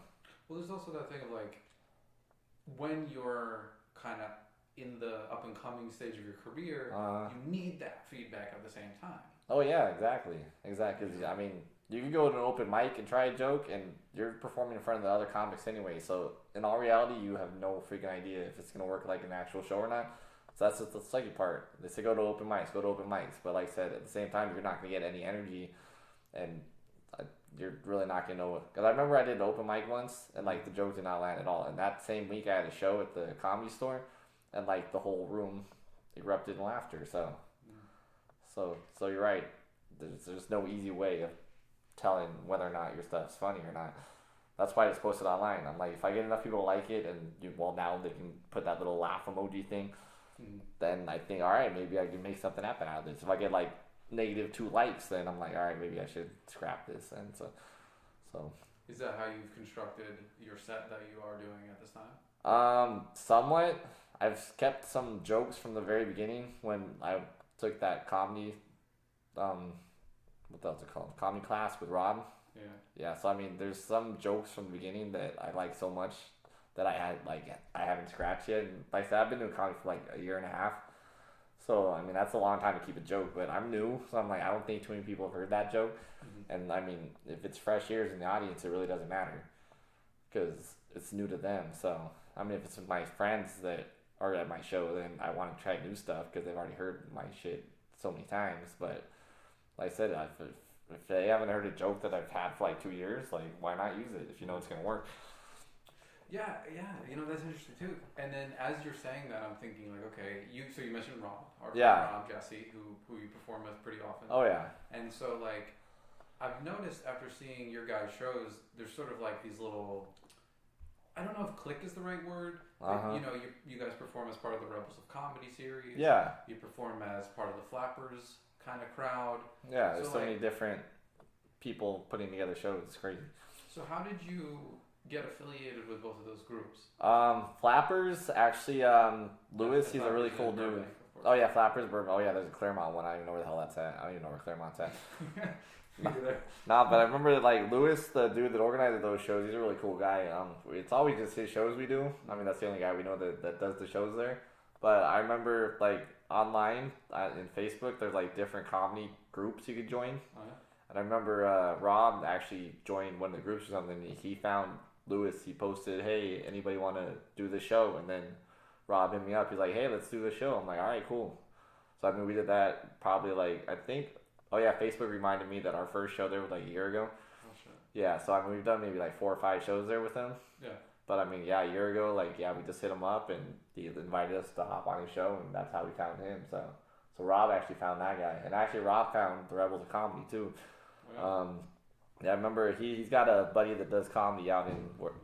Well, there's also that thing of like, when you're kind of in the up and coming stage of your career, you need that feedback at the same time. Oh yeah, exactly. I mean, you can go to an open mic and try a joke, and you're performing in front of the other comics anyway. So in all reality, you have no freaking idea if it's gonna work like an actual show or not. So that's the sucky part. They say go to open mics. But like I said, at the same time, you're not gonna get any energy, and you're really not gonna know. Because I remember I did an open mic once, and like the joke did not land at all. And that same week, I had a show at the Comedy Store, and like the whole room erupted in laughter. So you're right. There's no easy way of telling whether or not your stuff's funny or not. That's why it's posted online. I'm like, if I get enough people to like it, and now they can put that little laugh emoji thing, then I think, all right, maybe I can make something happen out of this. If I get like -2 likes, then I'm like, all right, maybe I should scrap this. And so. Is that how you've constructed your set that you are doing at this time? Somewhat. I've kept some jokes from the very beginning when I took that comedy, what was it called? Comedy class with Rob. Yeah. Yeah. So I mean, there's some jokes from the beginning that I like so much that I haven't scratched yet. And like I said, I've been doing comedy for like a year and a half. So I mean, that's a long time to keep a joke. But I'm new, so I'm like, I don't think too many people have heard that joke. And I mean, if it's fresh ears in the audience, it really doesn't matter because it's new to them. So I mean, if it's with my friends that are at my show, then I want to try new stuff because they've already heard my shit so many times. But like I said, if they haven't heard a joke that I've had for like 2 years, like, why not use it if you know it's gonna work? Yeah, that's interesting too. And then as you're saying that, I'm thinking like, okay, you mentioned Rob, our friend Rob Jesse, who you perform with pretty often. Oh yeah. And so like, I've noticed after seeing your guys' shows, there's sort of like these little, I don't know if clique is the right word. But, you guys perform as part of the Rebels of Comedy series. Yeah. You perform as part of the Flappers kind of crowd. Yeah, there's so many different people putting together shows. It's crazy. So how did you get affiliated with both of those groups? Flappers, actually, Lewis, he's a really cool dude. Oh yeah, Flappers, Burbank. Oh yeah, there's a Claremont one. I don't even know where the hell that's at. I don't even know where Claremont's at. Nah, but I remember like Lewis, the dude that organized those shows, he's a really cool guy. It's always just his shows we do. I mean, that's the only guy we know that does the shows there. But I remember like online in Facebook, there's like different comedy groups you could join. Oh, yeah. And I remember Rob actually joined one of the groups or something. He found Lewis. He posted, "Hey, anybody want to do the show?" And then Rob hit me up. He's like, "Hey, let's do the show." I'm like, "All right, cool." So I mean, we did that probably like, I think. Oh yeah, Facebook reminded me that our first show there was like a year ago. Oh shit. Yeah, so I mean, we've done maybe like 4 or 5 shows there with him. Yeah. But I mean, yeah, a year ago, like, yeah, we just hit him up and he invited us to hop on his show, and that's how we found him. So Rob actually found that guy, and actually Rob found the Rebels of Comedy too. Yeah. Yeah, I remember he's got a buddy that does comedy out in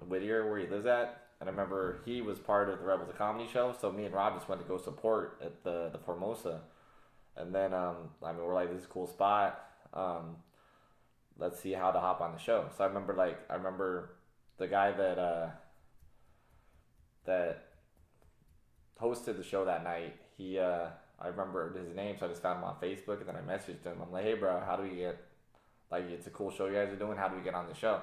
Whittier where he lives at, and I remember he was part of the Rebels of Comedy show. So me and Rob just went to go support at the Formosa. And then, I mean, we're like, this is a cool spot. Let's see how to hop on the show. So I remember the guy that hosted the show that night. He, I I remember his name, so I just found him on Facebook, and then I messaged him. I'm like, hey, bro, how do we get, like, it's a cool show you guys are doing. How do we get on the show?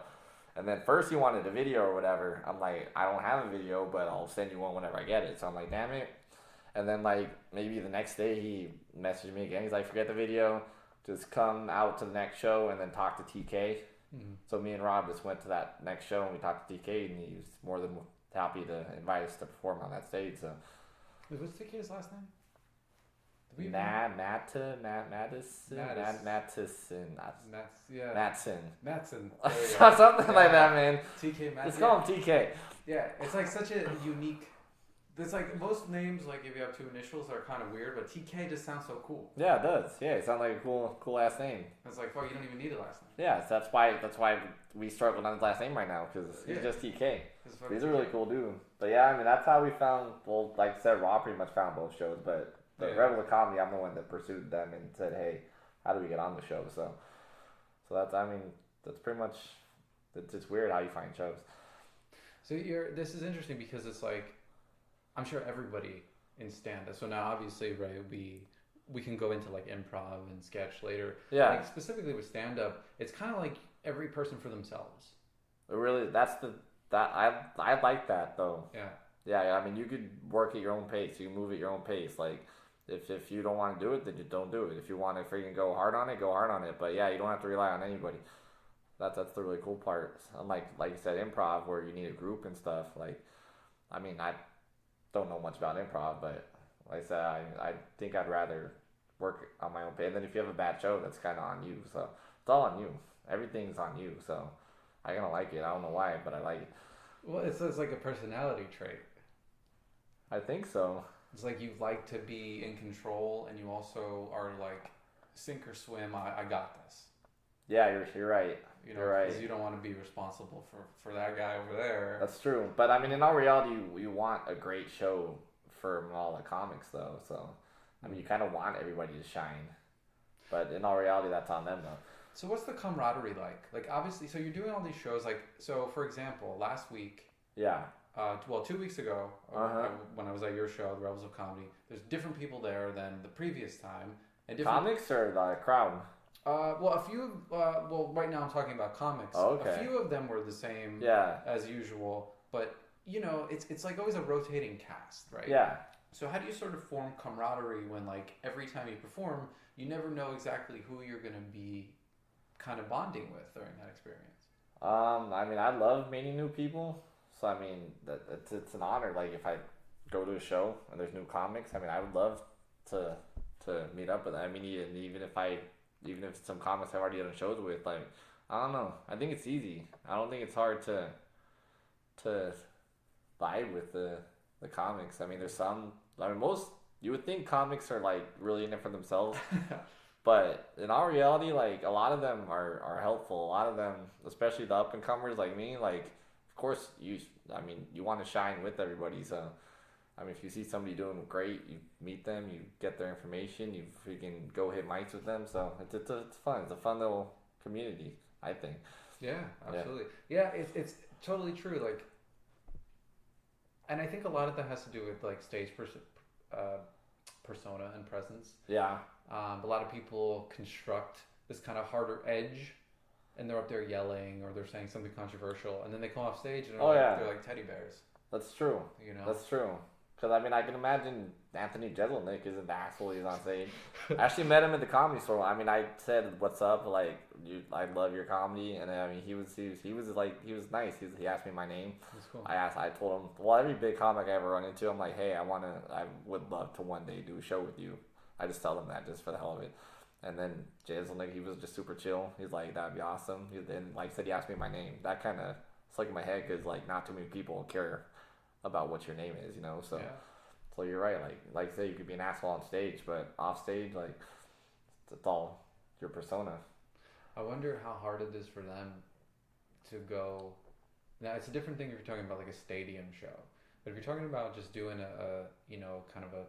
And then first he wanted a video or whatever. I'm like, I don't have a video, but I'll send you one whenever I get it. So I'm like, damn it. And then, like, maybe the next day he messaged me again. He's like, forget the video. Just come out to the next show and then talk to TK. Mm-hmm. So me and Rob just went to that next show and we talked to TK, and he was more than happy to invite us to perform on that stage. So, what's TK's last name? Mattisson. Something like that, man. TK Mattisson. Just call him TK. Yeah, it's like such a unique. It's like most names, like if you have two initials, are kind of weird, but TK just sounds so cool. Yeah, it does. Yeah, it sounds like a cool ass name. It's like, fuck, you don't even need a last name. Yeah, so that's why we struggle on his last name right now, because he's just TK. He's a really cool dude. But yeah, I mean, that's how we found. Well, like I said, Rob pretty much found both shows, but the Rebel of Comedy, I'm the one that pursued them and said, hey, how do we get on the show? So that's, I mean, that's pretty much. It's weird how you find shows. So this is interesting because it's like, I'm sure everybody in stand-up. So now, obviously, right, we can go into like improv and sketch later. Yeah. Like specifically with stand-up, it's kind of like every person for themselves. It really, I like that though. Yeah. Yeah. I mean, you could work at your own pace. You can move at your own pace. Like, if you don't want to do it, then you don't do it. If you want to freaking go hard on it, go hard on it. But yeah, you don't have to rely on anybody. That's the really cool part. Unlike, like you said, improv, where you need a group and stuff. Like, I mean, I don't know much about improv, but like I said, I think I'd rather work on my own pace. And then if you have a bad show, that's kind of on you. So it's all on you. Everything's on you. So I kind of like it. I don't know why, but I like it. Well, it's like a personality trait. I think so. It's like you like to be in control, and you also are like, sink or swim. I got this. Yeah, you're right. You're right. Because you don't want to be responsible for that guy over there. That's true. But I mean, in all reality, you want a great show from all the comics, though. So, I mean, you kind of want everybody to shine. But in all reality, that's on them, though. So what's the camaraderie like? Like, obviously, so you're doing all these shows. Like, so for example, last week. Yeah. 2 weeks ago, when I was at your show, The Rebels of Comedy, there's different people there than the previous time. And comics or the crowd? Well, a few. Well, right now I'm talking about comics. Oh, okay. A few of them were the same. As usual, but you know, it's like always a rotating cast, right? Yeah. So how do you sort of form camaraderie when, like, every time you perform, you never know exactly who you're going to be kind of bonding with during that experience? I mean, I love meeting new people. So I mean, it's an honor. Like, if I go to a show and there's new comics, I mean, I would love to meet up with them. I mean, even if some comics I've already done shows with, like, I don't know. I think it's easy. I don't think it's hard to vibe with the comics. I mean, there's some. I mean, you would think comics are like really in it for themselves, but in all reality, like, a lot of them are helpful. A lot of them, especially the up and comers like me, like, of course you want to shine with everybody. So, I mean, if you see somebody doing great, you meet them, you get their information, you freaking go hit mics with them. So it's fun. It's a fun little community, I think. Yeah, absolutely. Yeah, it's totally true. Like, and I think a lot of that has to do with like stage persona and presence. Yeah. A lot of people construct this kind of harder edge, and they're up there yelling or they're saying something controversial, and then they come off stage and they're like teddy bears. That's true. You know. That's true. Because, I mean, I can imagine Anthony Jeselnik is an asshole. He's on stage. I actually met him at the Comedy Store. I mean, I said, "What's up?" Like, I love your comedy, and I mean, he was nice. He asked me my name. That's cool. I told him, well, every big comic I ever run into, I'm like, hey, I would love to one day do a show with you. I just tell him that just for the hell of it. And then Jeselnik, he was just super chill. He's like, that'd be awesome. And like I said, he asked me my name. That kind of stuck in my head because, like, not too many people care about what your name is, you know. So, So you're right. Like I say, you could be an asshole on stage, but off stage, like, it's all your persona. I wonder how hard it is for them to go. Now, it's a different thing if you're talking about like a stadium show, but if you're talking about just doing a kind of a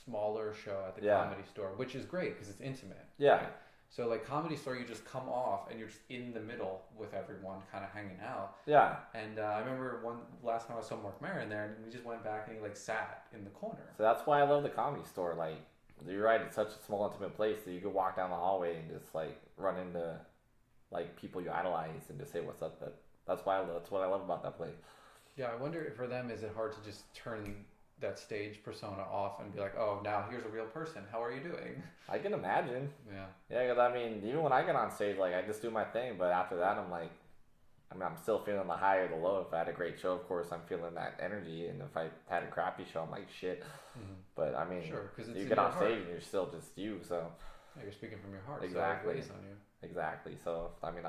smaller show at the Comedy Store, which is great because it's intimate. Yeah. Right? So, like, Comedy Store, you just come off and you're just in the middle with everyone kind of hanging out. Yeah. And I remember last time I saw Mark Maron there, and we just went back and he, like, sat in the corner. So that's why I love the Comedy Store. Like, you're right. It's such a small, intimate place that you could walk down the hallway and just like run into like people you idolize and just say what's up. That's why that's what I love about that place. Yeah, I wonder if for them is it hard to just turn that stage persona off and be like, oh, now here's a real person. How are you doing? I can imagine. Yeah. Yeah, because I mean, even when I get on stage, like I just do my thing, but after that, I'm like, I mean, I'm still feeling the high or the low. If I had a great show, of course, I'm feeling that energy, and if I had a crappy show, I'm like shit. Mm-hmm. But I mean, sure, because you get on stage and you're still just you. So yeah, you're speaking from your heart. Exactly. So it weighs on you. Exactly. So I mean,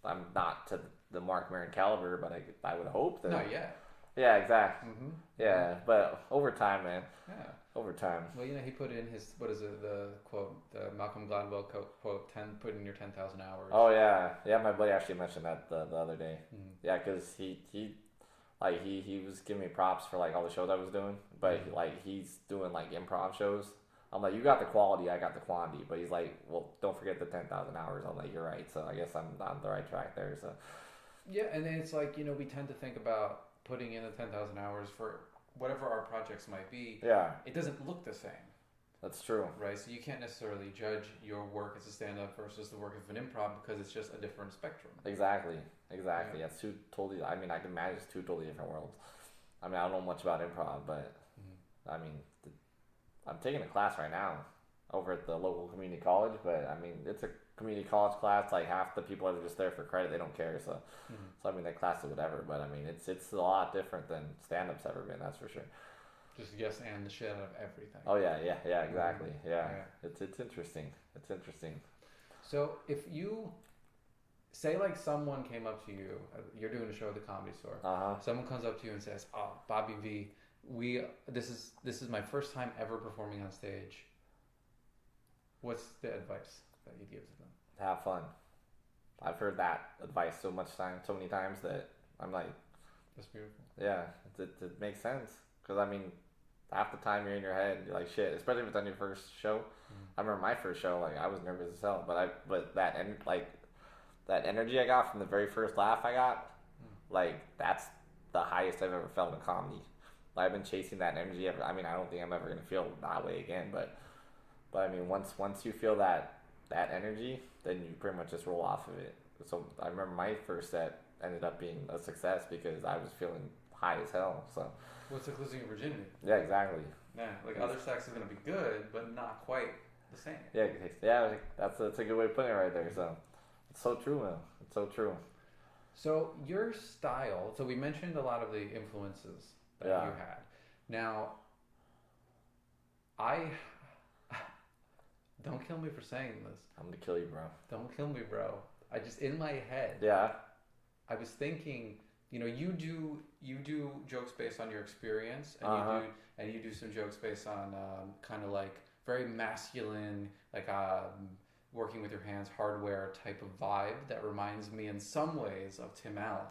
I'm not to the Mark Maron caliber, but I would hope that. Not yet. Yeah, exactly. Mm-hmm. Yeah, but over time, man. Yeah. Over time. Well, you know, he put in his, what is it, the quote, the Malcolm Gladwell quote, put in your 10,000 hours. Oh, yeah. Yeah, my buddy actually mentioned that the other day. Mm-hmm. Yeah, because he was giving me props for, like, all the shows I was doing. But, he's doing, like, improv shows. I'm like, you got the quality, I got the quantity. But he's like, well, don't forget the 10,000 hours. I'm like, you're right. So I guess I'm on the right track there. So Yeah, and then it's like, you know, we tend to think about putting in the 10,000 hours for whatever our projects might be. Yeah. It doesn't look the same. That's true. Right? So you can't necessarily judge your work as a stand-up versus the work of an improv because it's just a different spectrum. Exactly. Yeah. That's two totally, I mean, I can imagine it's two totally different worlds. I mean, I don't know much about improv, but I mean, I'm taking a class right now over at the local community college, but I mean, it's a community college class. Like half the people are just there for credit; they don't care. So, so I mean, that class is whatever. But I mean, it's a lot different than stand-up's ever been. That's for sure. Just yes and the shit out of everything. Oh yeah, exactly. Yeah. It's interesting. It's interesting. So if you say like someone came up to you, you're doing a show at the Comedy Store. Someone comes up to you and says, "Oh, Bobby V, this is my first time ever performing on stage." What's the advice that you give to them? Have fun. I've heard that advice so many times that I'm like, that's beautiful. Yeah, it makes sense because I mean, half the time you're in your head, you're like shit. Especially if it's on your first show. I remember my first show, like I was nervous as hell, but that energy I got from the very first laugh I got, like that's the highest I've ever felt in comedy. I've been chasing that energy ever. I mean, I don't think I'm ever gonna feel that way again, but I mean, once you feel that energy, then you pretty much just roll off of it. So I remember my first set ended up being a success because I was feeling high as hell. So what's like losing your virginity? Yeah, exactly. Yeah, like other sex is gonna be good, but not quite the same. Yeah. That's a good way of putting it right there. So it's so true, man. It's so true. So your style. So we mentioned a lot of the influences that you had. Now, don't kill me for saying this. I'm gonna kill you, bro. Don't kill me, bro. I just in my head. Yeah. I was thinking, you know, you do jokes based on your experience, and you do some jokes based on kind of like very masculine, like working with your hands, hardware type of vibe that reminds me in some ways of Tim Allen.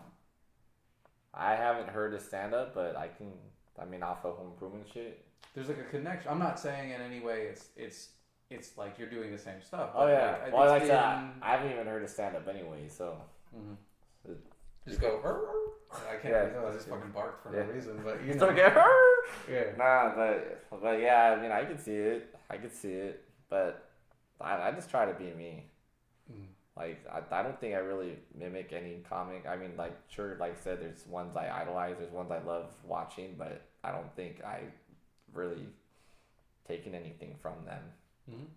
I haven't heard his stand up, but I mean, off of Home Improvement shit. There's like a connection. I'm not saying in any way it's like you're doing the same stuff. Oh yeah. Like I said, I haven't even heard his stand up anyway, so. Just go. I can't. I just fucking barked for no reason, but you know. Okay. Yeah. Nah, but yeah, I mean, I can see it, but I just try to be me. Like I don't think I really mimic any comic. I mean, like sure, like I said, there's ones I idolize, there's ones I love watching, but I don't think I really taken anything from them.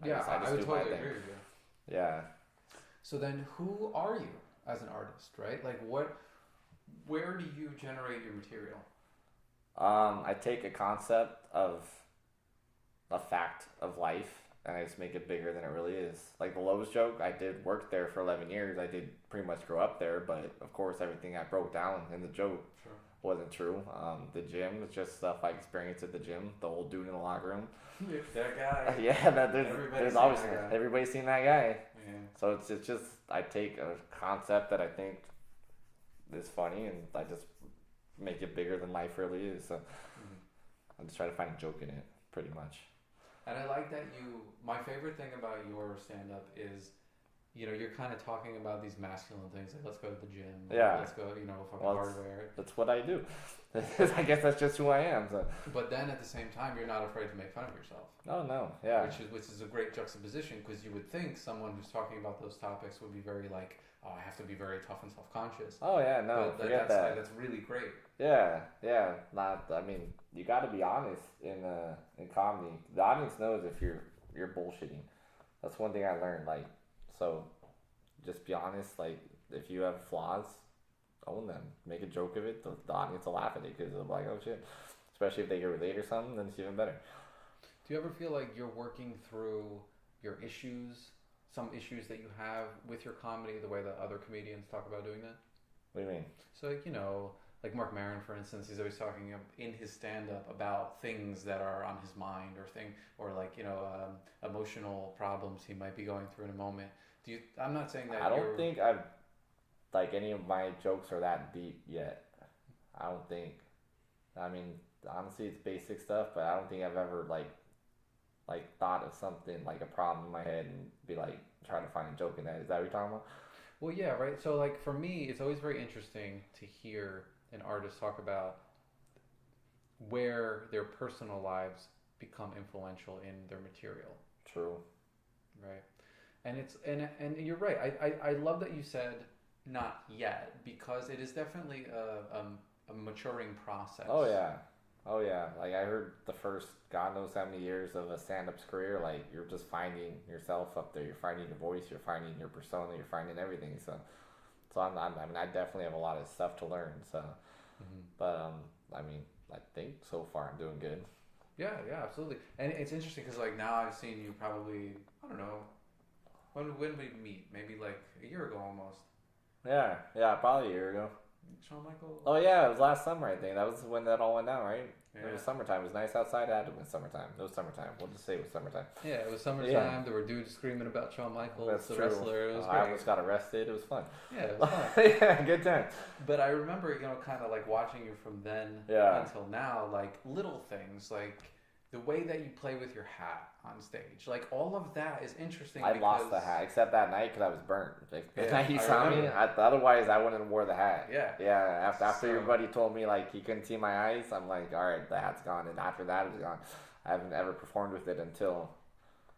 I would totally agree with you. Yeah. So then, who are you as an artist, right? Like, where do you generate your material? I take a concept of a fact of life and I just make it bigger than it really is. Like the Lowe's joke, I did work there for 11 years. I did pretty much grow up there, but of course everything I broke down in the joke wasn't true. The gym was just stuff I experienced at the gym. The old dude in the locker room. That guy. There's always everybody's seen that guy. Yeah. So it's just I take a concept that I think is funny and I just make it bigger than life really is. So I just try to find a joke in it, pretty much. And I like that my favorite thing about your stand-up is you're kind of talking about these masculine things, like let's go to the gym, Yeah. let's go, fucking Well, hardware. That's what I do. I guess that's just who I am. So. But then at the same time, you're not afraid to make fun of yourself. Oh no, yeah. Which is a great juxtaposition, because you would think someone who's talking about those topics would be very like, oh, I have to be very tough and self-conscious. Oh yeah, no, but forget that's that. that's really great. Yeah. I mean, you got to be honest in comedy. The audience knows if you're bullshitting. That's one thing I learned. Like, so, just be honest. Like, if you have flaws, own them. Make a joke of it. The audience will laugh at it because they'll be like, oh shit. Especially if they can relate or something, then it's even better. Do you ever feel like you're working through your issues, some issues that you have with your comedy, the way that other comedians talk about doing that? What do you mean? So, like Mark Maron, for instance, he's always talking in his stand-up about things that are on his mind, or emotional problems he might be going through in a moment. I'm not saying that. I don't think I've like any of my jokes are that deep yet. I don't think. I mean, honestly, it's basic stuff, but I don't think I've ever like thought of something like a problem in my head and be like trying to find a joke in that. Is that what you're talking about? Well, yeah, right. So, like, for me, it's always very interesting to hear an artist talk about where their personal lives become influential in their material. True. Right. And and you're right. I love that you said not yet, because it is definitely a maturing process. Oh yeah. Like, I heard the first God knows how many years of a stand-up's career, like, you're just finding yourself up there. You're finding your voice. You're finding your persona. You're finding everything. So I mean, I definitely have a lot of stuff to learn. So, but I mean, I think so far I'm doing good. Yeah, absolutely. And it's interesting because, like, now I've seen you probably, I don't know, when we meet? Maybe like a year ago almost. Yeah, probably a year ago. Shawn Michaels? Oh yeah, it was last summer, I think. That was when that all went down, right? Yeah. It was summertime. It was nice outside. It had to have been summertime. It was summertime. We'll just say it was summertime. Yeah, it was summertime. Yeah. There were dudes screaming about Shawn Michaels, That's the true. wrestler. It was I great. almost got arrested. It was fun. Yeah, it was fun. Yeah, good time. But I remember, kind of like watching you from then until now, like little things, like the way that you play with your hat on stage, like all of that is interesting. I lost the hat, except that night because I was burnt. Like, the night he I saw me, remember. otherwise I wouldn't have wore the hat. Yeah. After your buddy told me like he couldn't see my eyes, I'm like, all right, the hat's gone. And after that, it was gone. I haven't ever performed with it until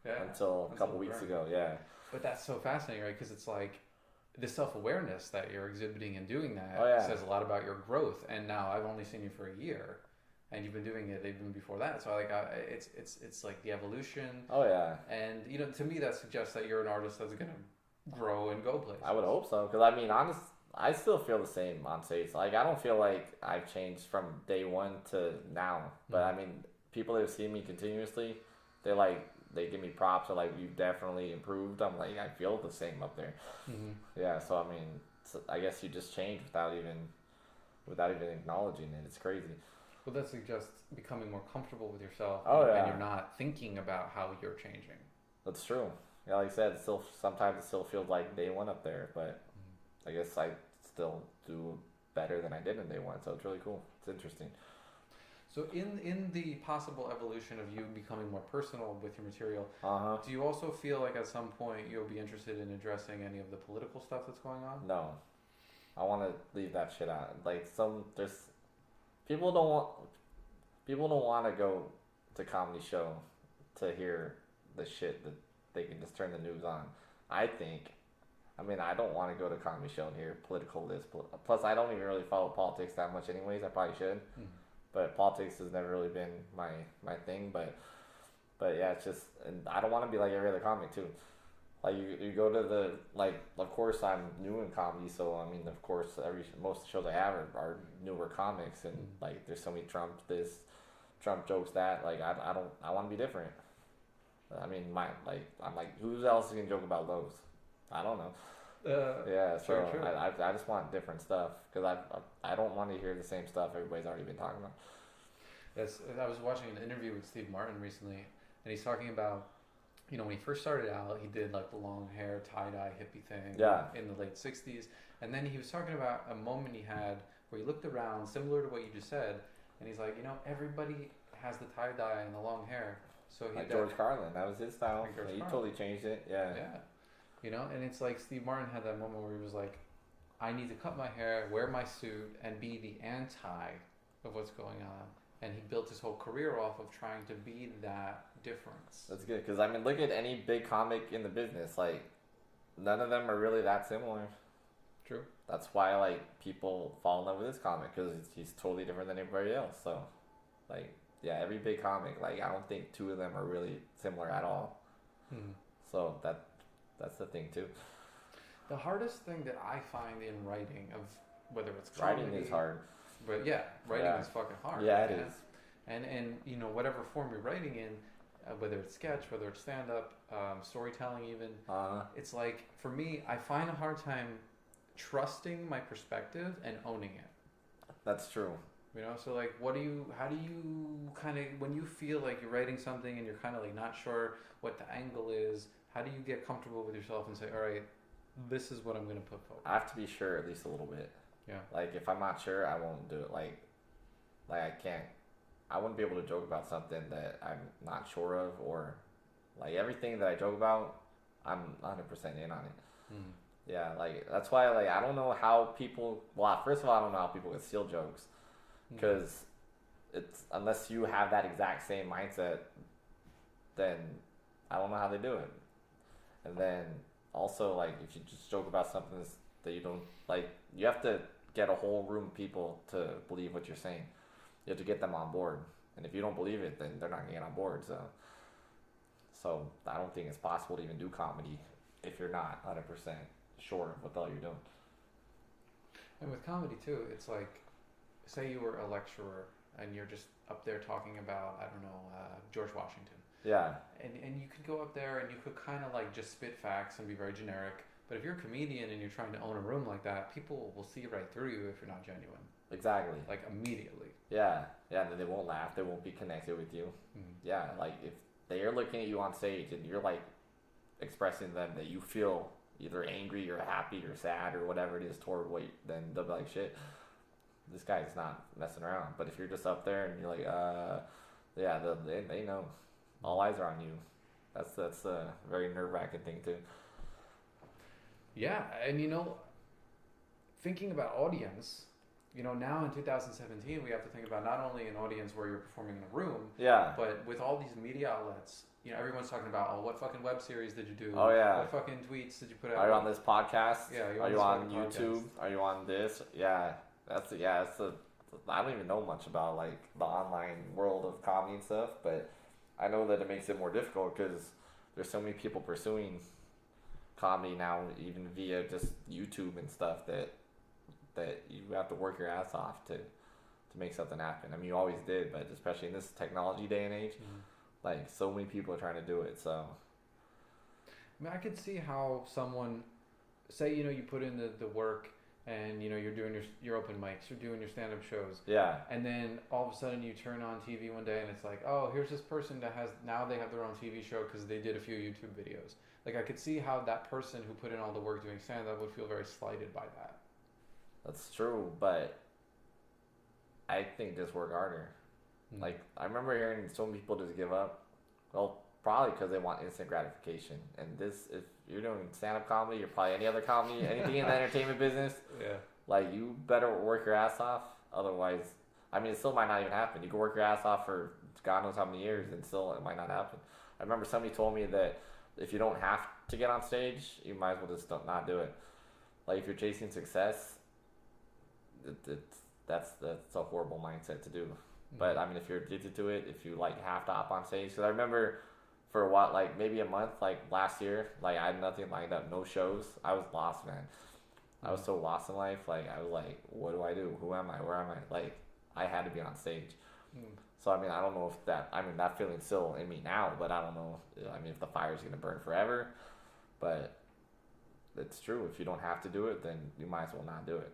a couple weeks ago. Yeah. But that's so fascinating, right? Because it's like the self-awareness that you're exhibiting and doing that says a lot about your growth. And now I've only seen you for a year, and you've been doing it even before that. So it's like the evolution. Oh yeah. And to me that suggests that you're an artist that's gonna grow and go places. I would hope so, because I mean, I still feel the same on stage. Like, I don't feel like I've changed from day one to now. But I mean, people that have seen me continuously, they give me props. Or like, you've definitely improved. I'm like, I feel the same up there. Yeah. So I mean, I guess you just change without even acknowledging it. It's crazy. Well, that suggests becoming more comfortable with yourself. Oh, and yeah. you're not thinking about how you're changing. That's true. Yeah, like I said, sometimes it still feels like day one up there, but I guess I still do better than I did in day one. So it's really cool. It's interesting. So in the possible evolution of you becoming more personal with your material, do you also feel like at some point you'll be interested in addressing any of the political stuff that's going on? No, I want to leave that shit out. Like, people don't want to go to comedy show to hear the shit that they can just turn the news on. I don't want to go to comedy show and hear political this. Plus, I don't even really follow politics that much anyways. I probably should. But politics has never really been my thing. But yeah, it's just, and I don't want to be like every other comic too. Like, you go to the, like, of course I'm new in comedy, so I mean, of course most of the shows I have are newer comics, and like there's so many Trump jokes that, like, I want to be different. I mean, I'm like, who else is gonna joke about those? I don't know. Yeah, so true. I just want different stuff, because I don't want to hear the same stuff everybody's already been talking about. Yes, I was watching an interview with Steve Martin recently, and he's talking about, when he first started out, he did like the long hair, tie-dye hippie thing in the late 60s. And then he was talking about a moment he had where he looked around, similar to what you just said, and he's like, everybody has the tie-dye and the long hair. So George Carlin, that was his style. He totally changed it. Yeah. You know, and it's like Steve Martin had that moment where he was like, I need to cut my hair, wear my suit, and be the anti of what's going on. And he built his whole career off of trying to be that difference. That's good, because I mean, look at any big comic in the business. Like, none of them are really that similar. True. That's why like people fall in love with this comic, because he's totally different than everybody else. So, like, yeah, every big comic, like I don't think two of them are really similar at all. So that's the thing too. The hardest thing that I find in writing, of whether it's comedy, Writing is hard. but yeah, writing is fucking hard. Yeah, it man. is. And you know, whatever form you're writing in, whether it's sketch, whether it's stand up, storytelling, even, it's like for me, I find a hard time trusting my perspective and owning it. That's true. You know, so like, how do you kind of, when you feel like you're writing something and you're kind of like not sure what the angle is, how do you get comfortable with yourself and say, all right, this is what I'm going to put forward? I have to be sure at least a little bit. Yeah. Like, if I'm not sure, I won't do it. Like I wouldn't be able to joke about something that I'm not sure of, or like everything that I joke about, I'm 100% in on it. Yeah, like that's why like I don't know how people. Well, first of all, I don't know how people can steal jokes, because it's unless you have that exact same mindset, then I don't know how they do it. And then also, like, if you just joke about something that you don't like, you have to get a whole room of people to believe what you're saying. You have to get them on board, and if you don't believe it, then they're not gonna get on board. So I don't think it's possible to even do comedy if you're not 100% sure of what the hell you're doing. And with comedy too, it's like, say you were a lecturer and you're just up there talking about, I don't know, George Washington. Yeah. And you could go up there and you could kind of like just spit facts and be very generic. But if you're a comedian and you're trying to own a room like that, people will see right through you if you're not genuine. Exactly. Like immediately. Yeah. Yeah, then they won't laugh. They won't be connected with you. Yeah, like if they are looking at you on stage and you're like expressing them that you feel either angry or happy or sad or whatever it is toward what, then they'll be like, shit, this guy's not messing around. But if you're just up there and you're like, yeah, they know. All eyes are on you. That's a very nerve-wracking thing too. Yeah, and you know, thinking about audience, you know, now in 2017, we have to think about not only an audience where you're performing in a room, but with all these media outlets, you know, everyone's talking about, oh, what fucking web series did you do? Oh, yeah. What fucking tweets did you put out? Are you on this podcast? Yeah. Are you on YouTube? Are you on this? Yeah. I don't even know much about like the online world of comedy and stuff, but I know that it makes it more difficult because there's so many people pursuing comedy now, even via just YouTube and stuff, that you have to work your ass off to make something happen. I mean, you always did, but especially in this technology day and age, like so many people are trying to do it. So, I mean, I could see how someone, say, you know, you put in the work and, you know, you're doing your open mics, you're doing your stand-up shows. Yeah. And then all of a sudden you turn on TV one day and it's like, oh, here's this person that now they have their own TV show because they did a few YouTube videos. Like, I could see how that person who put in all the work doing stand-up would feel very slighted by that. That's true, but I think just work harder. Like, I remember hearing so many people just give up. Well, probably because they want instant gratification. And this, if you're doing stand-up comedy or probably any other comedy, anything in the entertainment business, like, you better work your ass off. Otherwise, I mean, it still might not even happen. You can work your ass off for God knows how many years and still it might not happen. I remember somebody told me that if you don't have to get on stage, you might as well just not do it. Like, if you're chasing success, that's a horrible mindset to do. But I mean, if you're addicted to it, if you like have to hop on stage, because I remember for a while, like maybe a month, like last year, like I had nothing lined up, no shows. I was lost, man. I was so lost in life. Like I was like, what do I do? Who am I? Where am I? Like I had to be on stage. So I mean, I don't know if that feeling's still in me now, but I don't know. I mean, if the fire's gonna burn forever, but it's true. If you don't have to do it, then you might as well not do it,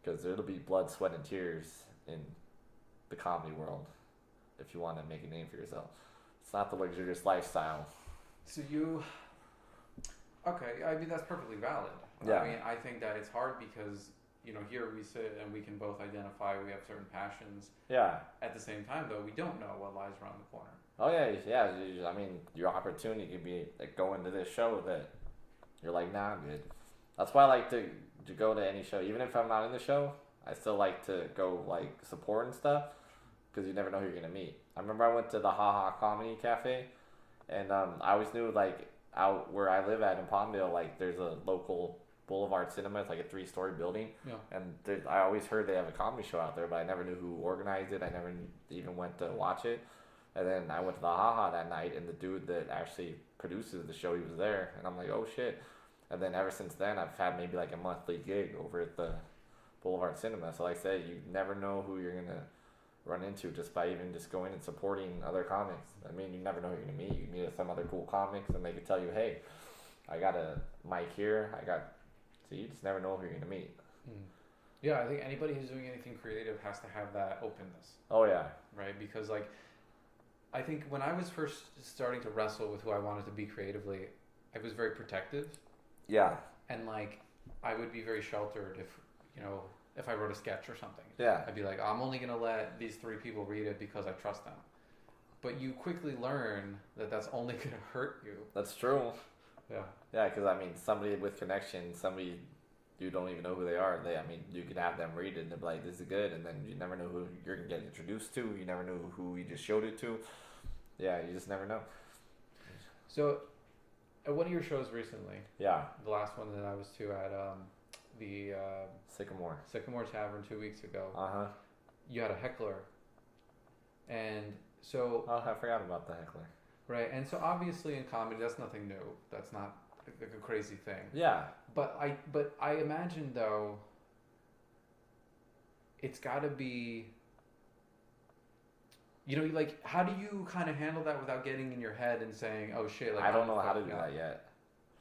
because it'll be blood, sweat, and tears in the comedy world if you want to make a name for yourself. It's not the luxurious lifestyle. So okay, I mean, that's perfectly valid. Yeah. I mean, I think that it's hard because, you know, here we sit and we can both identify we have certain passions. Yeah. At the same time, though, we don't know what lies around the corner. Oh, yeah. I mean, your opportunity could be like going to this show that you're like, nah, I'm good. That's why I like to go to any show, even if I'm not in the show. I still like to go like support and stuff because you never know who you're gonna meet. I remember I went to the Ha Ha Comedy Cafe, and I always knew like out where I live at in Palmdale, like there's a local Boulevard Cinema. It's like a 3-story building, and I always heard they have a comedy show out there, but I never knew who organized it. I never even went to watch it. And then I went to the Ha Ha that night, and the dude that actually produces the show, he was there, and I'm like, oh shit. And then ever since then, I've had maybe like a monthly gig over at the Boulevard Cinema. So like I said, you never know who you're gonna run into just by even just going and supporting other comics. I mean, you never know who you're gonna meet. You meet some other cool comics, and they could tell you, hey, I got a mic here. So you just never know who you're gonna meet. Yeah, I think anybody who's doing anything creative has to have that openness. Oh yeah. Right, because like, I think when I was first starting to wrestle with who I wanted to be creatively, I was very protective. Yeah. And like, I would be very sheltered if I wrote a sketch or something. Yeah. I'd be like, I'm only going to let these 3 people read it because I trust them. But you quickly learn that that's only going to hurt you. That's true. Yeah. Yeah, because I mean, somebody with connection, somebody you don't even know who they are. You could have them read it and they're like, this is good, and then you never know who you're gonna get introduced to. You never know who you just showed it to. Yeah, you just never know. So, at one of your shows recently, yeah, the last one that I was to at the Sycamore Tavern 2 weeks ago. You had a heckler, and so I forgot about the heckler. Right, and so obviously in comedy that's nothing new. That's not like a crazy thing. Yeah. But I imagine though it's got to be, like how do you kind of handle that without getting in your head and saying, oh shit, like I don't know how to do that yet.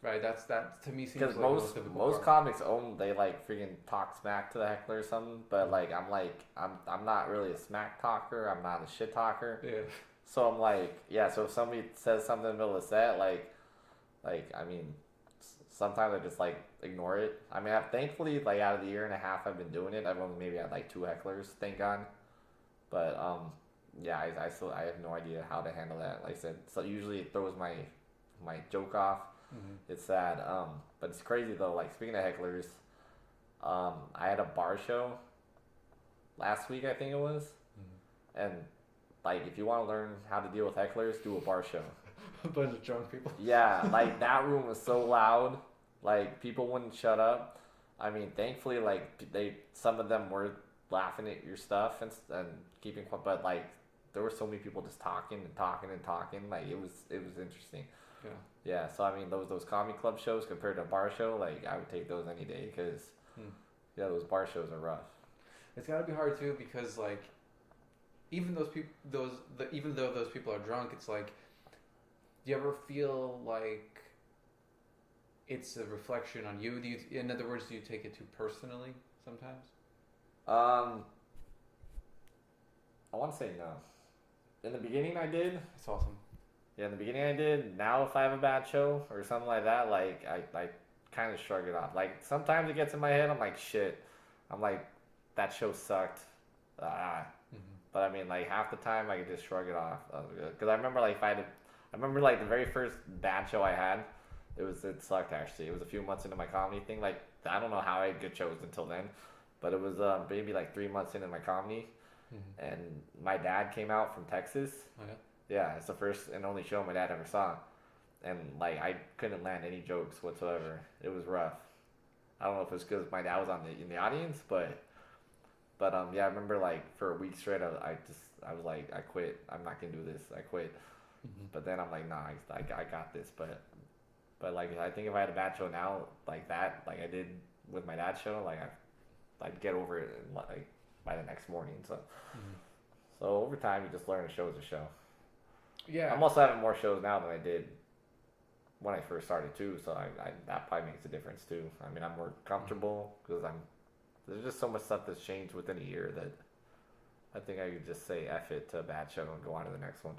Right, that to me seems because like most comics they like freaking talk smack to the heckler or something, but I'm not really a smack talker. I'm not a shit talker. Yeah. So I'm like, yeah. So if somebody says something in the middle of the set, I mean, sometimes I just like ignore it. I mean, thankfully, like out of the year and a half I've been doing it, I've only maybe had like 2 hecklers, thank God. But yeah, I still have no idea how to handle that. Like I said, so usually it throws my joke off. Mm-hmm. It's sad. But it's crazy though. Like speaking of hecklers, I had a bar show last week, I think it was, and like if you want to learn how to deal with hecklers, do a bar show. A bunch of drunk people. Yeah, like that room was so loud, like people wouldn't shut up. I mean, thankfully, like some of them were laughing at your stuff and keeping quiet, but like there were so many people just talking and talking and talking. Like it was interesting. Yeah. Yeah. So I mean, those comedy club shows compared to a bar show, like I would take those any day because yeah, those bar shows are rough. It's got to be hard too because like even though those people are drunk, it's like. Do you ever feel like it's a reflection on you? In other words, do you take it too personally sometimes? I want to say no. In the beginning, I did. That's awesome. Yeah, in the beginning, I did. Now, if I have a bad show or something like that, like I kind of shrug it off. Like sometimes it gets in my head. I'm like, shit. I'm like, that show sucked. But I mean, like half the time, I could just shrug it off. Because I remember, like I remember like the very first bad show I had, it sucked actually. It was a few months into my comedy thing. Like I don't know how I had good shows until then, but it was maybe like 3 months into my comedy, and my dad came out from Texas. Oh, yeah? Yeah, it's the first and only show my dad ever saw, and like I couldn't land any jokes whatsoever. It was rough. I don't know if it's because my dad was in the audience, but yeah, I remember like for a week straight, I was like, I quit. I'm not gonna do this. I quit. But then I'm like, nah, I got this. But like I think if I had a bad show now like that, like I did with my dad's show, like I'd get over it like by the next morning. So so over time you just learn a show is a show. Yeah. I'm also having more shows now than I did when I first started too. So I that probably makes a difference too. I mean I'm more comfortable because there's just so much stuff that's changed within a year that I think I could just say F it to a bad show and go on to the next one.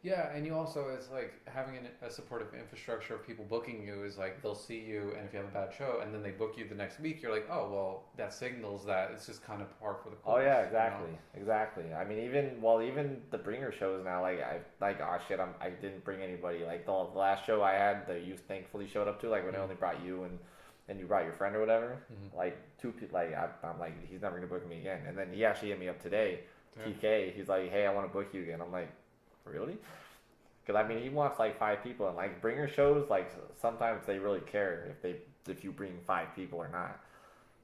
Yeah, and you also, it's like having a supportive infrastructure of people booking you is like they'll see you, and if you have a bad show, and then they book you the next week, you're like, oh, well, that signals that it's just kind of par for the course. Oh yeah, exactly, exactly. I mean, even the bringer shows now, oh shit, I didn't bring anybody. Like the last show I had, that you thankfully showed up to, like when I only brought you and you brought your friend or whatever, like two people, like I'm like, he's never gonna book me again. And then he actually hit me up today, TK. He's like, hey, I want to book you again. I'm like, really? Because I mean, he wants like 5 people, and like bringer shows, like sometimes they really care if you bring 5 people or not.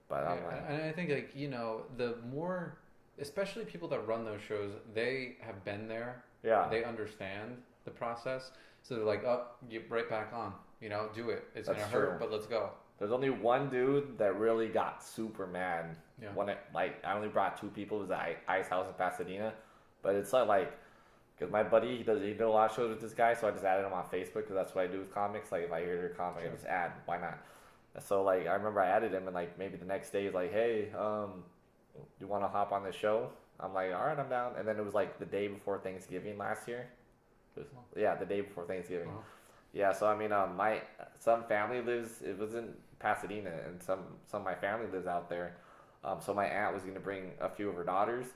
But I'm like, and I think like the more, especially people that run those shows, they have been there. Yeah. They understand the process, so they're like, oh, get right back on. Do it. It's gonna hurt, but let's go. There's only one dude that really got super mad when I only brought 2 people. It was at Ice House in Pasadena, but it's like. Because my buddy, he did a lot of shows with this guy, so I just added him on Facebook because that's what I do with comics. Like, if I hear their comic, I just add. Why not? So, like, I remember I added him, and, like, maybe the next day, he's like, hey, you want to hop on the show? I'm like, all right, I'm down. And then it was, like, the day before Thanksgiving last year. Yeah, the day before Thanksgiving. Yeah, so, I mean, some family it was in Pasadena, and some of my family lives out there. So my aunt was going to bring a few of her daughters.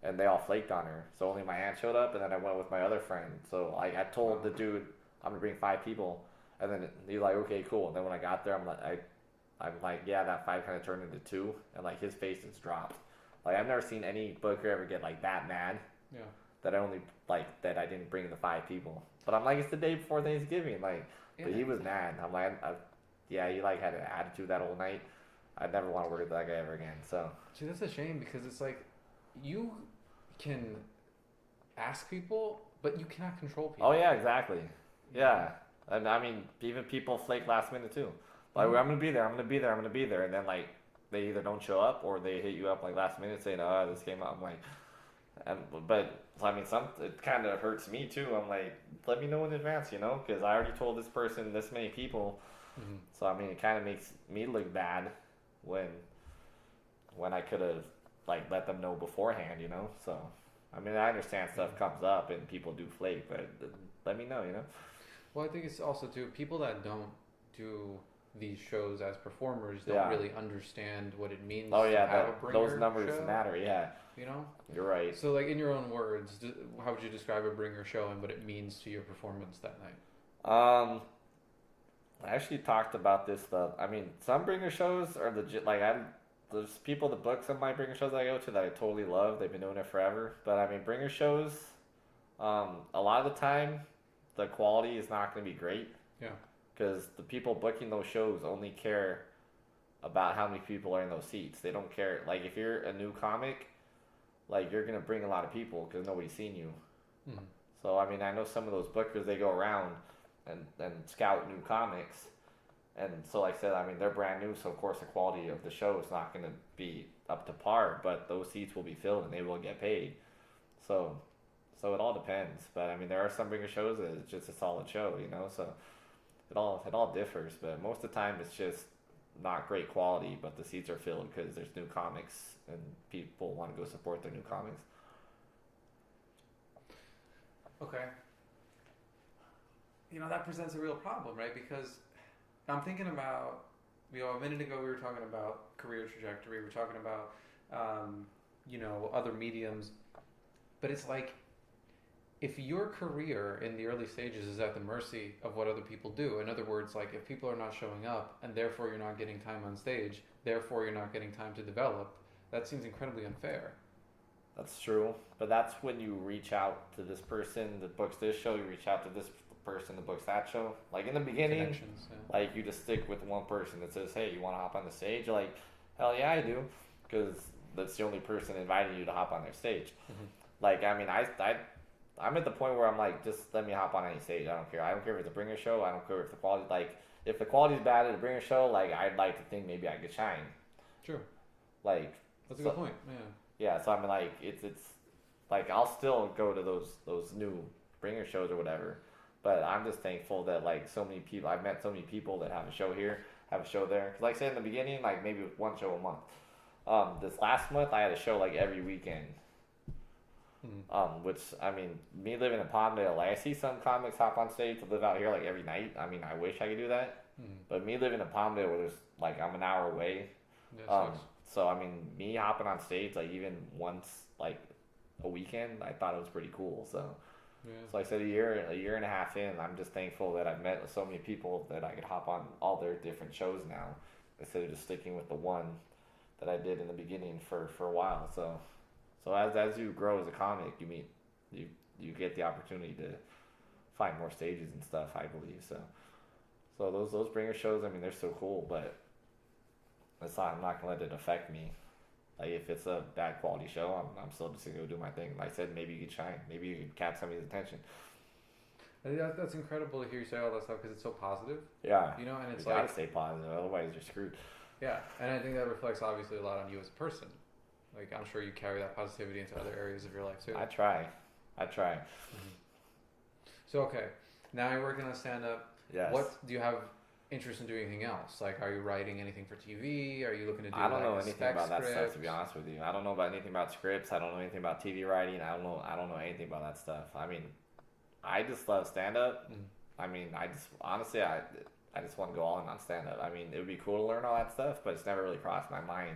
And they all flaked on her. So only my aunt showed up, and then I went with my other friend. So I told the dude, I'm going to bring 5 people. And then he's like, okay, cool. And then when I got there, I'm like, yeah, that 5 kind of turned into 2. And, like, his face just dropped. Like, I've never seen any booker ever get, like, that mad. Yeah. That I didn't bring the 5 people. But I'm like, it's the day before Thanksgiving. Like, but he was mad. I'm like, he, like, had an attitude that whole night. I'd never want to work with that guy ever again. So. See, that's a shame because it's like, you can ask people, but you cannot control people. Oh yeah, exactly. Yeah, and I mean, even people flake last minute too. Like, I'm gonna be there, I'm gonna be there, I'm gonna be there, and then like they either don't show up or they hit you up like last minute saying, "Oh, this came out." I'm like, but I mean, it kind of hurts me too. I'm like, let me know in advance, because I already told this person this many people. So I mean, it kind of makes me look bad when I could have. Like, let them know beforehand, So, I mean, I understand stuff comes up and people do flake, but let me know, Well, I think it's also, too, people that don't do these shows as performers don't really understand what it means to have a bringer those numbers show, matter, yeah. You're right. So, like, in your own words, how would you describe a bringer show and what it means to your performance that night? I actually talked about this stuff. I mean, some bringer shows are legit, like, there's people that book some of my bringer shows that I go to that I totally love. They've been doing it forever. But I mean, bringer shows, a lot of the time, the quality is not going to be great. Yeah. Because the people booking those shows only care about how many people are in those seats. They don't care. Like, if you're a new comic, like, you're going to bring a lot of people because nobody's seen you. Mm-hmm. So, I mean, I know some of those bookers, they go around and scout new comics. And so, like I said, I mean, they're brand new, so of course the quality of the show is not going to be up to par, but those seats will be filled and they will get paid. So it all depends. But I mean, there are some bigger shows that it's just a solid show, so it all differs. But most of the time, it's just not great quality, but the seats are filled because there's new comics and people want to go support their new comics. Okay. That presents a real problem, right? Because I'm thinking about, a minute ago we were talking about career trajectory. We were talking about, other mediums. But it's like, if your career in the early stages is at the mercy of what other people do, in other words, like if people are not showing up and therefore you're not getting time on stage, therefore you're not getting time to develop, that seems incredibly unfair. That's true. But that's when you reach out to this person that books this show, you reach out to this person that books that show. Like in the beginning, like you just stick with one person that says, hey, you want to hop on the stage? You're like, hell yeah, I do. Because that's the only person inviting you to hop on their stage. Mm-hmm. Like, I mean, I'm at the point where I'm like, just let me hop on any stage. I don't care. I don't care if it's a bringer show. I don't care if the quality, like, if the quality's bad at a bringer show, like, I'd like to think maybe I could shine. Sure. Like, that's a good point. Yeah. Yeah. So I mean, like, it's like I'll still go to those new bringer shows or whatever. But I'm just thankful that like so many people, I've met so many people that have a show here, have a show there. Cause like I said in the beginning, like maybe one show a month. This last month I had a show like every weekend. Which, I mean, me living in Palmdale, like, I see some comics hop on stage to live out here, like, every night. I mean, I wish I could do that. But me living in Palmdale, where there's, like, I'm an hour away. So, I mean, me hopping on stage, like, even once, like, a weekend, I thought it was pretty cool. So, so like I said, a year and a half in, I'm just thankful that I've met so many people that I could hop on all their different shows now, instead of just sticking with the one that I did in the beginning for a while. So as you grow as a comic, you get the opportunity to find more stages and stuff, I believe. So those bringer shows, I mean, they're so cool, but I'm not gonna let it affect me. Like, if it's a bad quality show, I'm still just gonna go do my thing. Like I said, maybe you could shine, maybe you could catch somebody's attention. That's incredible to hear you say all that stuff, because it's so positive. Yeah, you know, and it's you like, gotta stay positive, otherwise you're screwed. Yeah, and I think that reflects obviously a lot on you as a person. Like, I'm sure you carry that positivity into other areas of your life too. I try. So, okay, now you're working on stand-up. Yes. What do you have interest in doing anything else? Like, are you writing anything for TV? Are you looking to do? I don't know like, anything about scripts? that stuff, to be honest with you. I don't know about anything about scripts. I don't know anything about TV writing. I don't know anything about that stuff. I mean, I just love stand-up. I mean, I just want to go all in on stand-up. I mean, it would be cool to learn all that stuff, but it's never really crossed my mind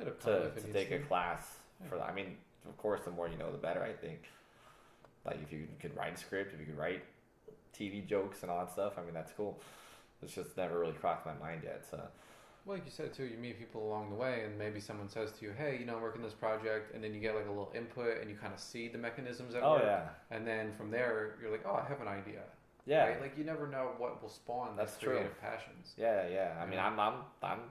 to take a class for that. I mean, of course, the more you know, the better, I think. Like, if you could write a script, if you could write TV jokes and all that stuff, I mean, that's cool. It's just never really crossed my mind yet. So, well, like you said too, you meet people along the way, and maybe someone says to you, "Hey, you know, I'm working this project," and then you get like a little input, and you kind of see the mechanisms at work. And then from there, you're like, "Oh, I have an idea." Yeah. Right? Like, you never know what will spawn these creative passions. Yeah. I mean, I'm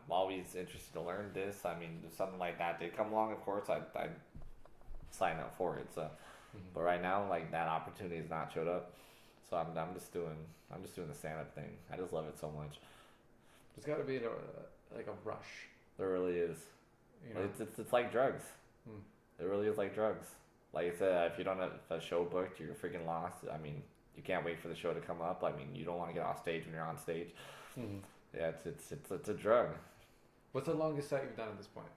always interested to learn this. I mean, if something like that did come along, of course, I'd sign up for it. So, but right now, like, that opportunity has not showed up. So I'm just doing the stand-up thing. I just love it so much. There's got to be like a rush. There really is. You know? It's like drugs. It really is like drugs. Like I said, if you don't have a show booked, you're freaking lost. I mean, you can't wait for the show to come up. I mean, you don't want to get off stage when you're on stage. Yeah, it's a drug. What's the longest set you've done at this point?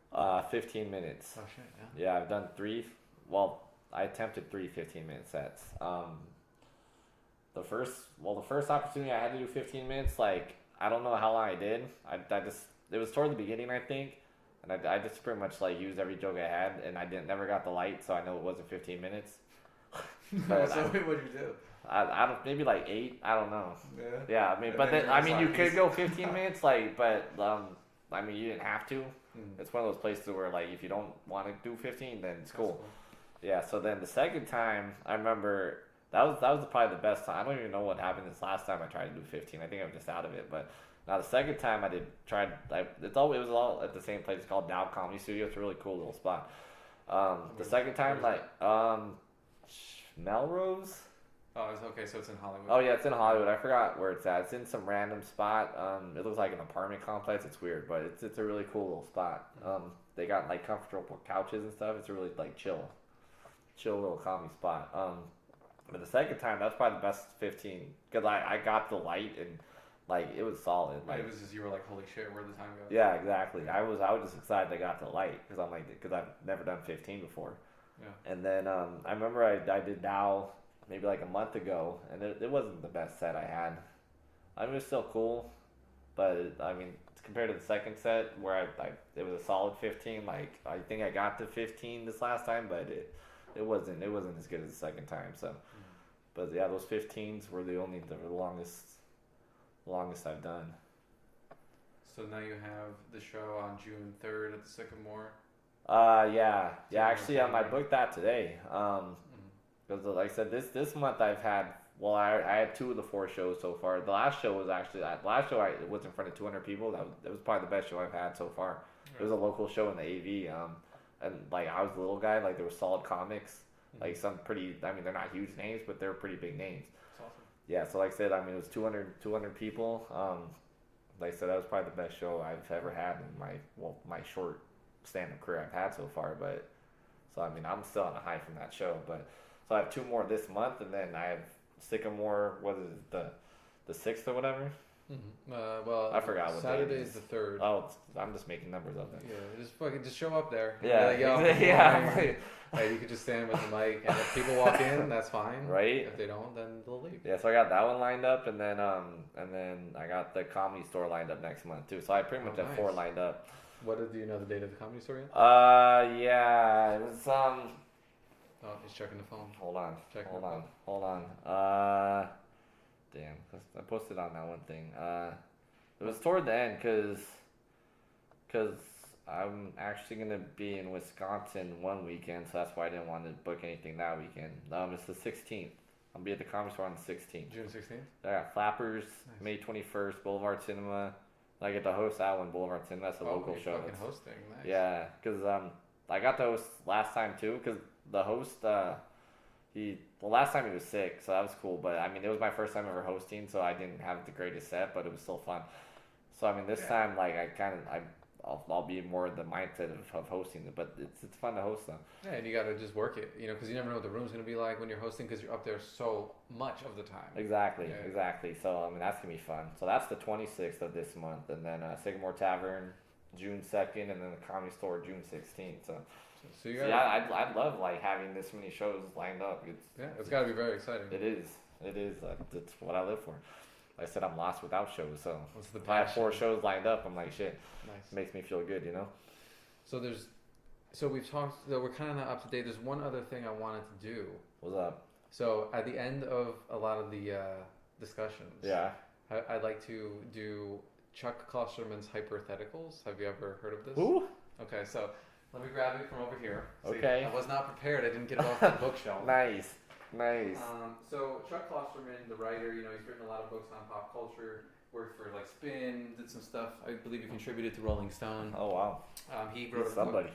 15 minutes. Oh shit! Yeah, I've done 3. Well, I attempted 3 15-minute sets. The first opportunity I had to do 15 minutes, like, I don't know how long I did. It was toward the beginning, I think, and I just pretty much, like, used every joke I had, and I never got the light, so I know it wasn't 15 minutes. But so what'd you do? I don't, maybe like 8. I don't know. Yeah. I mean, And but then then you could go 15 minutes, like, but I mean, you didn't have to. It's one of those places where, like, if you don't want to do 15, then it's cool. Yeah. So then the second time, I remember. That was probably the best time. I don't even know what happened this last time I tried to do 15. I think I'm just out of it. But now the second time I it was all at the same place. It's called Dow Comedy Studio. It's a really cool little spot. The second time, like, Melrose. Oh, it's okay. So it's in Hollywood. Oh yeah, it's in Hollywood. I forgot where it's at. It's in some random spot. It looks like an apartment complex. It's weird, but it's a really cool little spot. They got, like, comfortable couches and stuff. It's a really, like, chill little comedy spot. But the second time, that's probably the best 15, because I got the light, and, like, it was solid. Like, it was just, you were like, holy shit, where'd the time go? Yeah, exactly. I was just excited I got the light, because I've never done 15 before. Yeah. And then I remember I did Dow maybe like a month ago, and it wasn't the best set I had. I mean, it was still cool, but I mean, compared to the second set where it was a solid 15. Like, I think I got to 15 this last time, but it wasn't as good as the second time. So. But yeah, those 15s were the longest I've done. So now you have the show on June 3rd at the Sycamore. Yeah. Actually, I booked that today. Because like I said, this month I've had. Well, I had 2 of the 4 shows so far. The last show was actually it was in front of 200 people. That was probably the best show I've had so far. Right. It was a local show in the AV. And, like, I was the little guy. Like, there were solid comics. Like, some pretty, I mean, they're not huge names, but they're pretty big names. That's awesome. Yeah, so like I said, I mean, it was 200 people. Like I said, that was probably the best show I've ever had in my short stand-up career I've had so far. But, so, I mean, I'm still on a high from that show. But, so I have 2 more this month, and then I have Sycamore, what is it, the 6th or whatever? Well, I forgot what Saturday day it is is. the 3rd. Oh, I'm just making numbers up then. Yeah, just show up there. Yeah, Be like, Yo, yeah. Hey, you could just stand with the mic, and if people walk in, that's fine. Right. If they don't, then they'll leave. Yeah, so I got that one lined up, and then I got the Comedy Store lined up next month too. So I pretty much have 4 lined up. Do you know the date of the Comedy Store yet? Yeah, it was Oh, he's checking the phone. Hold on. Check Hold the on. phone. Hold on. Damn. I posted on that one thing. It was toward the end because I'm actually going to be in Wisconsin one weekend, so that's why I didn't want to book anything that weekend. It's the 16th. I'll be at the Comedy Store on the 16th. June 16th? I got Flappers, Nice. May 21st, Boulevard Cinema. I get to host that one, Boulevard Cinema. That's a local you're show. fucking It's- hosting. Nice. Yeah, because I got to host last time too, because the host, last time he was sick, so that was cool, but I mean, it was my first time ever hosting, so I didn't have the greatest set, but it was still fun. So, I mean, this time, like, I'll be more in the mindset of hosting it, but it's fun to host them. Yeah, and you got to just work it, because you never know what the room's going to be like when you're hosting, because you're up there so much of the time. Exactly, Yeah. exactly. So, I mean, that's going to be fun. So, that's the 26th of this month, and then Sycamore Tavern, June 2nd, and then the Comedy Store, June 16th. So you got yeah, I'd love, like, having this many shows lined up. it's got to be very exciting. It is. It's what I live for. Like I said, I'm lost without shows, so What's the if I have passion? 4 shows lined up, I'm like, shit. Nice. It makes me feel good, So we've talked. We're kind of not up to date. There's one other thing I wanted to do. What's up? So at the end of a lot of the discussions, Yeah. I'd like to do Chuck Klosterman's hypotheticals. Have you ever heard of this? Who? Okay, so let me grab it from over here. See, Okay. I was not prepared. I didn't get it off the bookshelf. Nice. So Chuck Klosterman, the writer, he's written a lot of books on pop culture. Worked for like Spin, did some stuff. I believe he contributed to Rolling Stone. Oh wow. He wrote He's a book. somebody.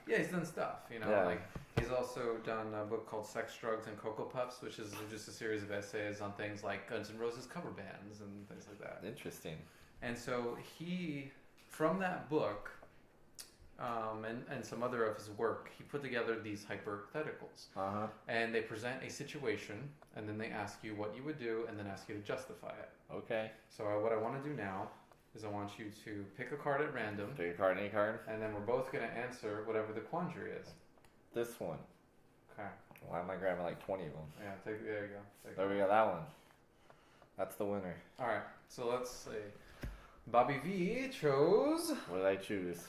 Yeah, he's done stuff. Yeah. Like he's also done a book called Sex, Drugs, and Cocoa Puffs, which is just a series of essays on things like Guns N' Roses cover bands and things like that. Interesting. And so he, from that book, and some other of his work, he put together these hypotheticals. Uh-huh. And they present a situation, and then they ask you what you would do, and then ask you to justify it. Okay. So what I want to do now is I want you to pick a card at random, Pick a card, any card. and then we're both going to answer whatever the quandary is. This one. Okay. Why am I grabbing like 20 of them? Yeah, there you go. There we go, that one. That's the winner. All right, so let's see. Bobby V chose, What did I choose?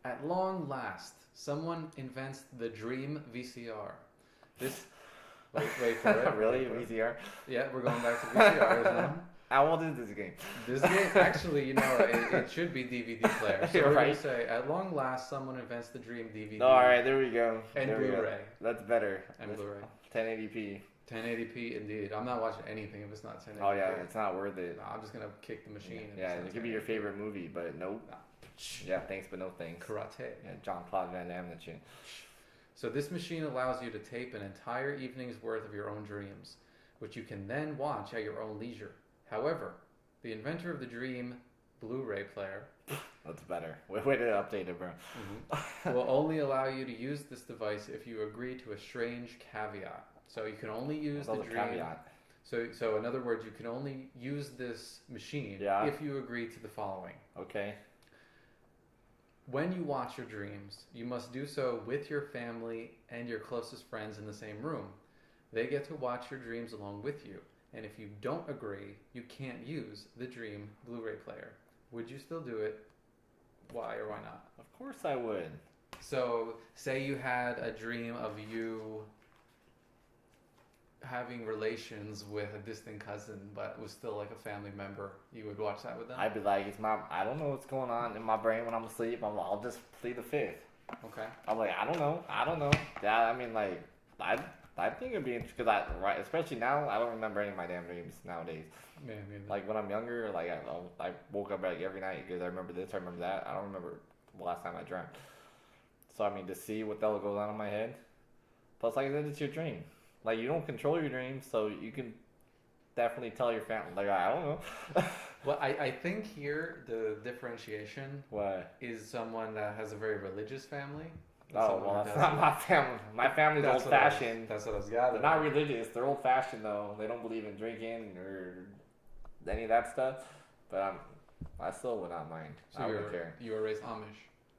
at long last, someone invents the dream VCR. This, wait for it. Really? Wait for it. VCR? Yeah, we're going back to VCRs now. How old is this game? This game, actually, it should be DVD player. So we're Right. going to say, at long last, someone invents the dream DVD. All right, there we go. And There we go. Blu-ray. That's better. And That's Blu-ray. 1080p. 1080p, indeed. I'm not watching anything if it's not 1080p. Oh yeah, it's not worth it. No, I'm just going to kick the machine. if Yeah, it's it not could be your 1080p. favorite movie, but nope. Nah. Yeah, thanks, but no thanks. Karate. Yeah, John Claude Van Damme, that shit. So this machine allows you to tape an entire evening's worth of your own dreams, which you can then watch at your own leisure. However, the inventor of the dream Blu-ray player That's better. Way to update it, bro. will only allow you to use this device if you agree to a strange caveat. So you can only use the Another dream. caveat. So in other words, you can only use this machine Yeah. if you agree to the following. Okay. When you watch your dreams, you must do so with your family and your closest friends in the same room. They get to watch your dreams along with you. And if you don't agree, you can't use the dream Blu-ray player. Would you still do it? Why or why not? Of course I would. So, say you had a dream of you having relations with a distant cousin, but was still like a family member. You would watch that with them? I'd be like, I don't know what's going on in my brain when I'm asleep. I'll just plead the fifth. Okay. I'm like, I don't know. Yeah, I mean, like, I think it'd be interesting because especially now, I don't remember any of my damn dreams nowadays. Yeah, Like when I'm younger, like I woke up like every night because I remember this, I remember that. I don't remember the last time I dreamt. So I mean, to see what the hell goes on in my head. Plus, like I said, it's your dream. Like you don't control your dreams, so you can definitely tell your family. Like I don't know. Well, I think here the differentiation What? is someone that has a very religious family. Oh someone well, who that's doesn't. not my family. My family's That's old what I was- fashioned. That's what I was They're gathering. not religious. They're old fashioned though. They don't believe in drinking or any of that stuff. But I still would not mind. So I wouldn't care. You were raised Amish.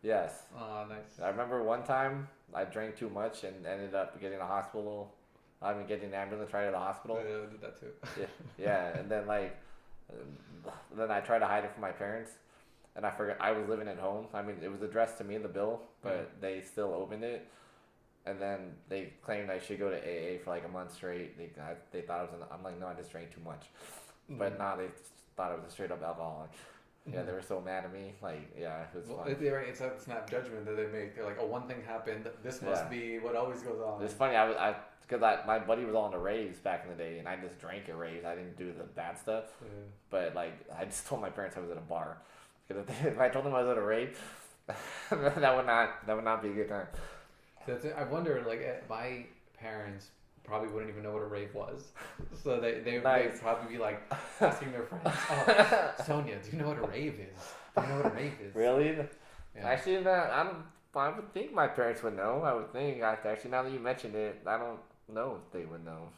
Yes. Oh, nice. I remember one time I drank too much and ended up getting a hospital. I mean, getting an ambulance right at the hospital. I did that too. Yeah, and then then I tried to hide it from my parents, and I forgot I was living at home. I mean, it was addressed to me in the bill, but they still opened it, and then they claimed I should go to AA for like a month straight. They thought I was. I'm like, no, I just drank too much, but nah, they thought I was a straight up alcoholic. Yeah, they were so mad at me. Like, yeah, it was fun. It's a snap judgment that they make. They're like, oh, one thing happened. This must be what always goes on. It's funny. Because my buddy was on the raves back in the day, and I just drank at raves. I didn't do the bad stuff. Yeah. But like, I just told my parents I was at a bar. Because if I told them I was at a rave, that would not be a good time. I wonder, like, my parents probably wouldn't even know what a rave was. So they'd probably be like asking their friends, oh, Sonia, do you know what a rave is? Do you know what a rave is? Really? Yeah. Actually, I would think my parents would know. I would think. Actually, now that you mentioned it, I don't know if they would know.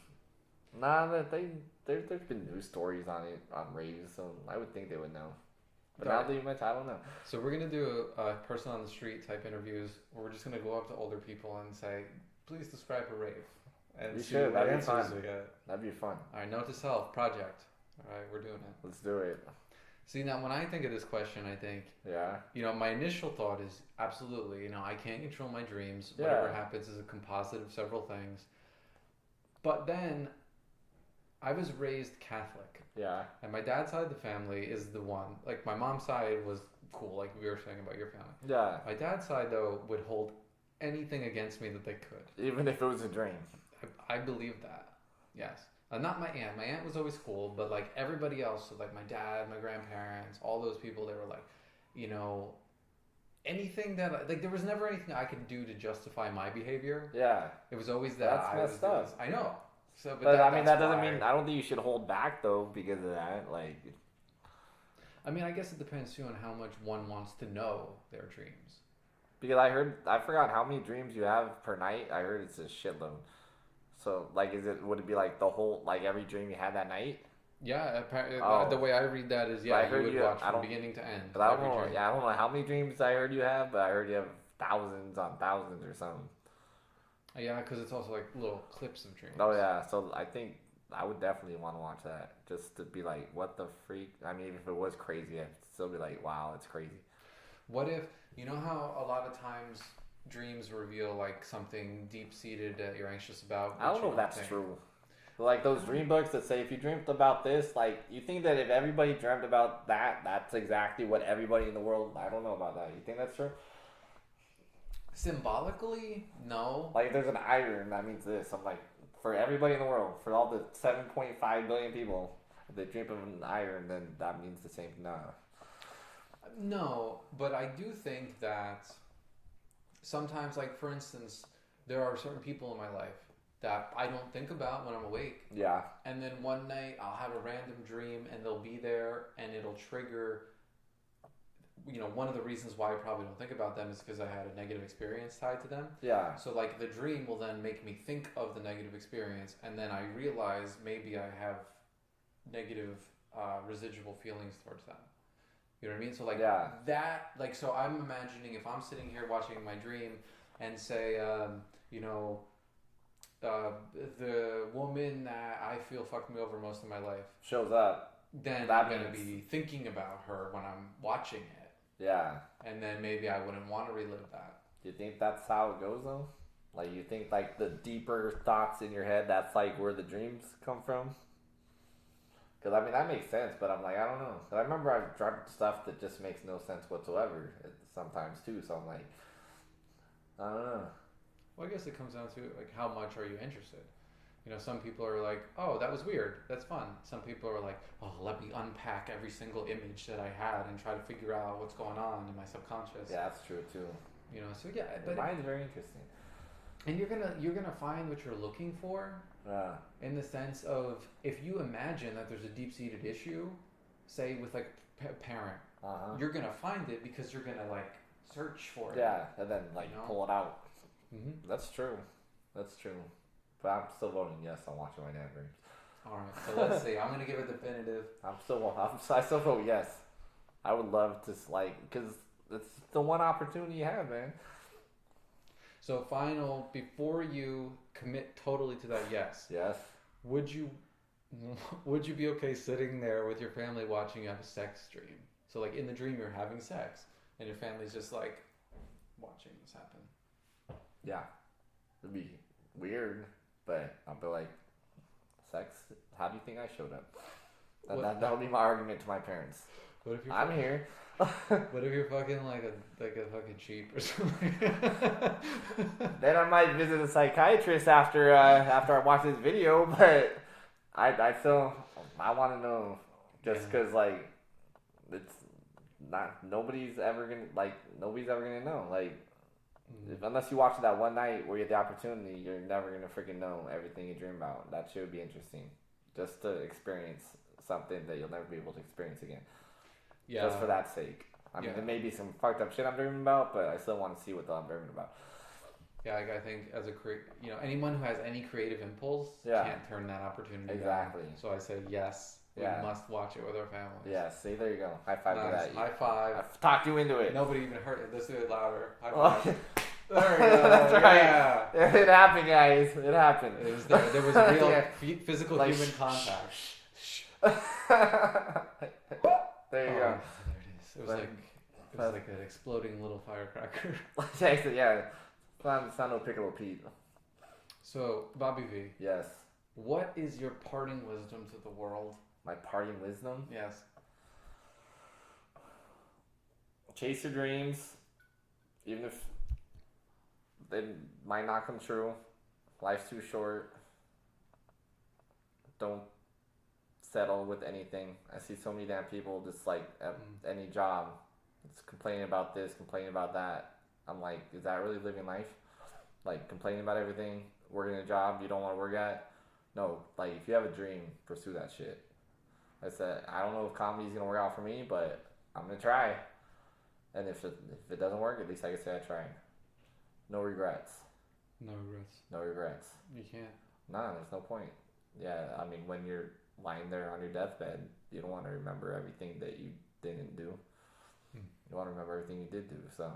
There's been news stories on it, on raves, so I would think they would know. But now that you mentioned, I don't know. So we're going to do a person on the street type interviews where we're just going to go up to older people and say, please describe a rave. And you should. That'd be fun. That'd be fun. All right, note to self, project. All right, we're doing it. Let's do it. See, now when I think of this question, I think, my initial thought is absolutely, I can't control my dreams. Yeah. Whatever happens is a composite of several things. But then I was raised Catholic. Yeah. And my dad's side of the family is the one, like my mom's side was cool, like we were saying about your family. Yeah. My dad's side, though, would hold anything against me that they could. Even if it was a dream. I believe that. Yes. Not my aunt. My aunt was always cool, but like everybody else, so like my dad, my grandparents, all those people, they were like, anything that like there was never anything I could do to justify my behavior. Yeah. It was always that that's messed up. I know. So, but that doesn't mean I don't think you should hold back though because of that. Like, I mean, I guess it depends too on how much one wants to know their dreams. Because I forgot how many dreams you have per night. I heard it's a shitload. So, like, would it be like the whole, like every dream you had that night? Yeah, apparently, the way I read that is, you would watch from beginning to end. But I don't know how many dreams I heard you have, but I heard you have thousands on thousands or something. Yeah, because it's also like little clips of dreams. Oh, yeah. So, I think I would definitely want to watch that just to be like, what the freak? I mean, if it was crazy, I'd still be like, wow, it's crazy. What if, you know how a lot of times dreams reveal like something deep-seated that you're anxious about? I don't know if that's true. Like those dream books that say if you dreamt about this, like you think that if everybody dreamt about that, that's exactly what everybody in the world. I don't know about that. You think that's true? Symbolically, no. Like if there's an iron, that means this. I'm like, for everybody in the world, for all the 7.5 billion people, if they dream of an iron, then that means the same. No, but I do think that sometimes, like for instance, there are certain people in my life that I don't think about when I'm awake. Yeah. And then one night I'll have a random dream and they'll be there and it'll trigger, one of the reasons why I probably don't think about them is because I had a negative experience tied to them. Yeah. So like the dream will then make me think of the negative experience and then I realize maybe I have negative residual feelings towards them. You know what I mean? So like that, like, so I'm imagining if I'm sitting here watching my dream and say, the woman that I feel fucked me over most of my life shows up, then I'm going to be thinking about her when I'm watching it. Yeah. And then maybe I wouldn't want to relive that. Do you think that's how it goes though? Like you think like the deeper thoughts in your head, that's like where the dreams come from? Because, I mean, that makes sense, but I'm like, I don't know. Because I remember I've dreamt stuff that just makes no sense whatsoever sometimes, too. So I'm like, I don't know. Well, I guess it comes down to, like, how much are you interested? Some people are like, oh, that was weird. That's fun. Some people are like, oh, let me unpack every single image that I had and try to figure out what's going on in my subconscious. Yeah, that's true, too. So, yeah. But mine's very interesting. And you're gonna find what you're looking for. In the sense of if you imagine that there's a deep-seated issue, say with like a parent, you're gonna find it because you're gonna like search for it. Yeah, and then like pull it out. Mm-hmm. That's true. But I'm still voting yes on watching my dad dreams. All right, so let's see. I'm gonna give a definitive. I still vote yes. I would love to because it's the one opportunity you have, man. So final, before you commit totally to that yes. Yes. Would you be okay sitting there with your family watching you have a sex dream? So like in the dream you're having sex and your family's just like watching this happen. Yeah. It'd be weird, but I'll be like, sex? How do you think I showed up? That'll be my argument to my parents. What if you're I'm here. What if you're fucking like a fucking sheep or something? Then I might visit a psychiatrist after I watch this video, but I still want to know just because like it's not nobody's ever gonna know unless you watch it that one night where you have the opportunity, you're never gonna freaking know everything you dream about. That should be interesting just to experience something that you'll never be able to experience again. Yeah. Just for that sake. I mean, there may be some fucked up shit I'm dreaming about, but I still want to see what I'm dreaming about. Yeah, I think as anyone who has any creative impulse can't turn that opportunity exactly down. So I say yes. We must watch it with our families. Yeah, see, there you go. High five to that. High five. I've talked you into it. Nobody even heard it. Let's do it louder. High five. There we go. That's right. Yeah. It happened, guys. It happened. It was there. There was real physical human contact. There you go. There it is. It was like an exploding little firecracker. Yeah. It's not no Piccolo Pete. So, Bobby V. Yes. What is your parting wisdom to the world? My parting wisdom? Yes. Chase your dreams, even if they might not come true. Life's too short. Don't settle with anything. I see so many damn people just like at any job, just complaining about this, complaining about that. I'm like, is that really living life? Like complaining about everything, working a job you don't want to work at? No, like if you have a dream, pursue that shit. I said, I don't know if comedy's gonna work out for me, but I'm gonna try. And if it doesn't work, at least I can say I tried. No regrets. No regrets. No regrets. You can't. Nah, there's no point. Yeah, I mean, when you're lying there on your deathbed, you don't want to remember everything that you didn't do. You want to remember everything you did do, so.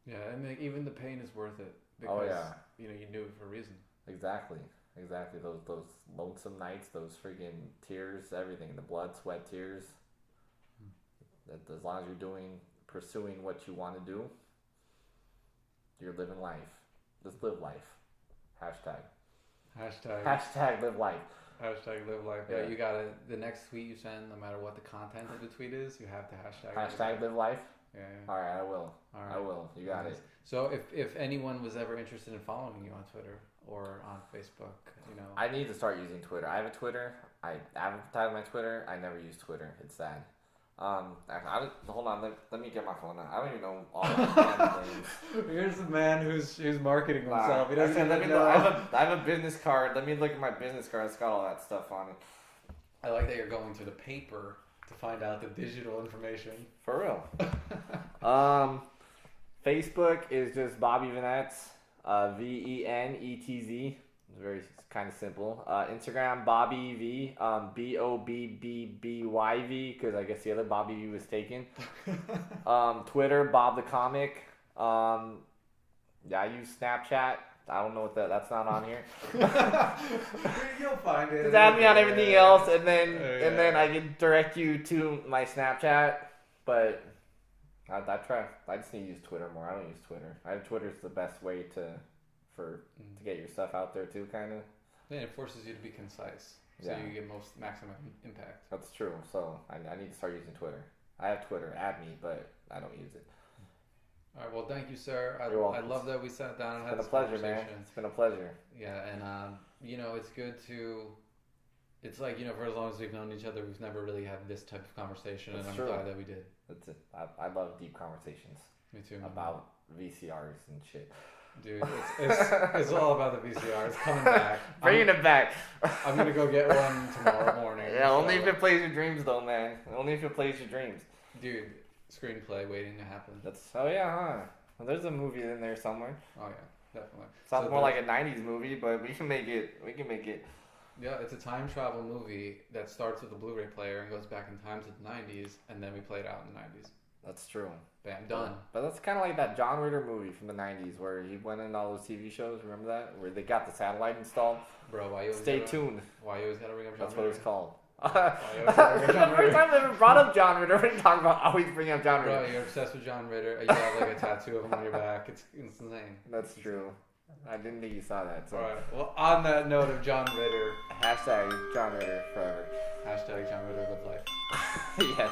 Yeah, and even the pain is worth it. Because, you knew it for a reason. Exactly. Those lonesome nights, those freaking tears, everything. The blood, sweat, tears. As long as you're pursuing what you want to do, you're living life. Just live life. Hashtag live life. Hashtag live life. Yeah, you gotta, the next tweet you send, no matter what the content of the tweet is, you have to hashtag live life. Yeah. Alright, I will. I will. You got it. So if anyone was ever interested in following you on Twitter or on Facebook, I need to start using Twitter. I have a Twitter. I advertise my Twitter. I never use Twitter. It's sad. Hold on. Let me get my phone out. I don't even know all the names. Here's the man who's marketing himself. He doesn't even know. I have a business card. Let me look at my business card. It's got all that stuff on it. I like that you're going to the paper to find out the digital information. For real. Facebook is just Bobby Venetz. VENETZ. Very kind of simple. Instagram Bobby V. BOBBBYV, because I guess the other Bobby V was taken. Twitter Bob the Comic. I use Snapchat. I don't know what that's not on here. You'll find it. Just add me on everything else, and then I can direct you to my Snapchat. But I try. I just need to use Twitter more. I don't use Twitter. Twitter's the best way to get your stuff out there too, kind of. Yeah, it forces you to be concise, so you get maximum impact. That's true. So I need to start using Twitter. I have Twitter. Add me, but I don't use it. All right. Well, thank you, sir. You're welcome. I love that we sat down and had this conversation. conversation. Man. It's been a pleasure. Yeah, and it's good to. It's like for as long as we've known each other, we've never really had this type of conversation, and I'm glad that we did. That's it. I love deep conversations. Me too. About VCRs and shit. Dude, it's all about the VCR. It's coming back. Bringing it back. I'm gonna go get one tomorrow morning. Yeah, only if it plays your dreams, though, man. Only if it plays your dreams. Dude, screenplay waiting to happen. Well, there's a movie in there somewhere. Oh yeah, definitely. Sounds more like a '90s movie, but we can make it. Yeah, it's a time travel movie that starts with a Blu-ray player and goes back in time to the 90s, and then we play it out in the 90s. That's true. Bam, done. But that's kind of like that John Ritter movie from the 90s where he went in all those TV shows. Remember that? Where they got the satellite installed? Bro, why you always Stay tuned. Why you always gotta bring up John That's Ritter? what it's called. The first time I ever brought up John Ritter, we talk about always bring up John Ritter. Bro, you're obsessed with John Ritter. You have like a tattoo of him on your back. It's insane. That's true. I didn't think you saw that. So. Alright, well, on that note of John Ritter, Hashtag John Ritter forever. hashtag John Ritter live life. Yes.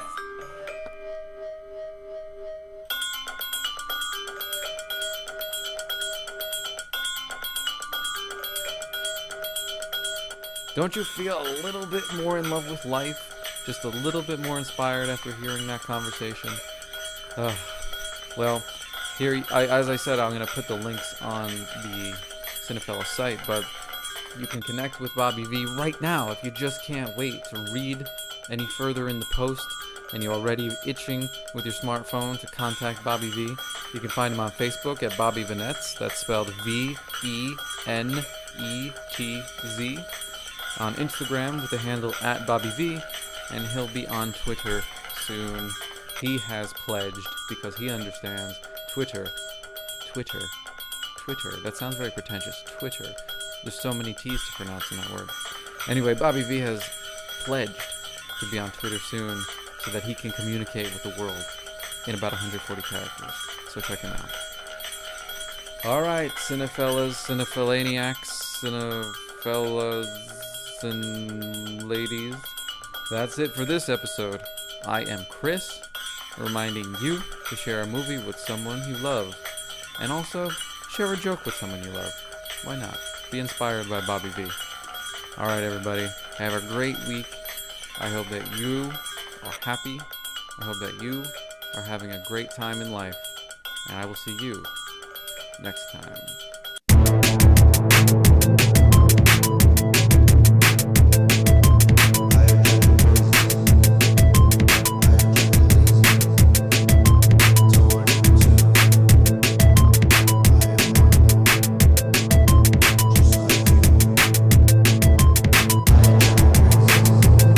Don't you feel a little bit more in love with life? Just a little bit more inspired after hearing that conversation? Well, here, as I said, I'm going to put the links on the Cinephellas site, but you can connect with Bobby V right now if you just can't wait to read any further in the post and you're already itching with your smartphone to contact Bobby V. You can find him on Facebook at Bobby Venetz. That's spelled Venetz. On Instagram with the handle at Bobby V, and he'll be on Twitter soon. He has pledged because he understands Twitter. That sounds very pretentious. Twitter. There's so many T's to pronounce in that word. Anyway, Bobby V has pledged to be on Twitter soon so that he can communicate with the world in about 140 characters. So check him out. Alright, Cinefellas, Cinephilaniacs, Cinefellas and ladies. That's it for this episode. I am Chris, reminding you to share a movie with someone you love. And also, share a joke with someone you love. Why not? Be inspired by Bobby V. Alright, everybody. Have a great week. I hope that you are happy. I hope that you are having a great time in life. And I will see you next time.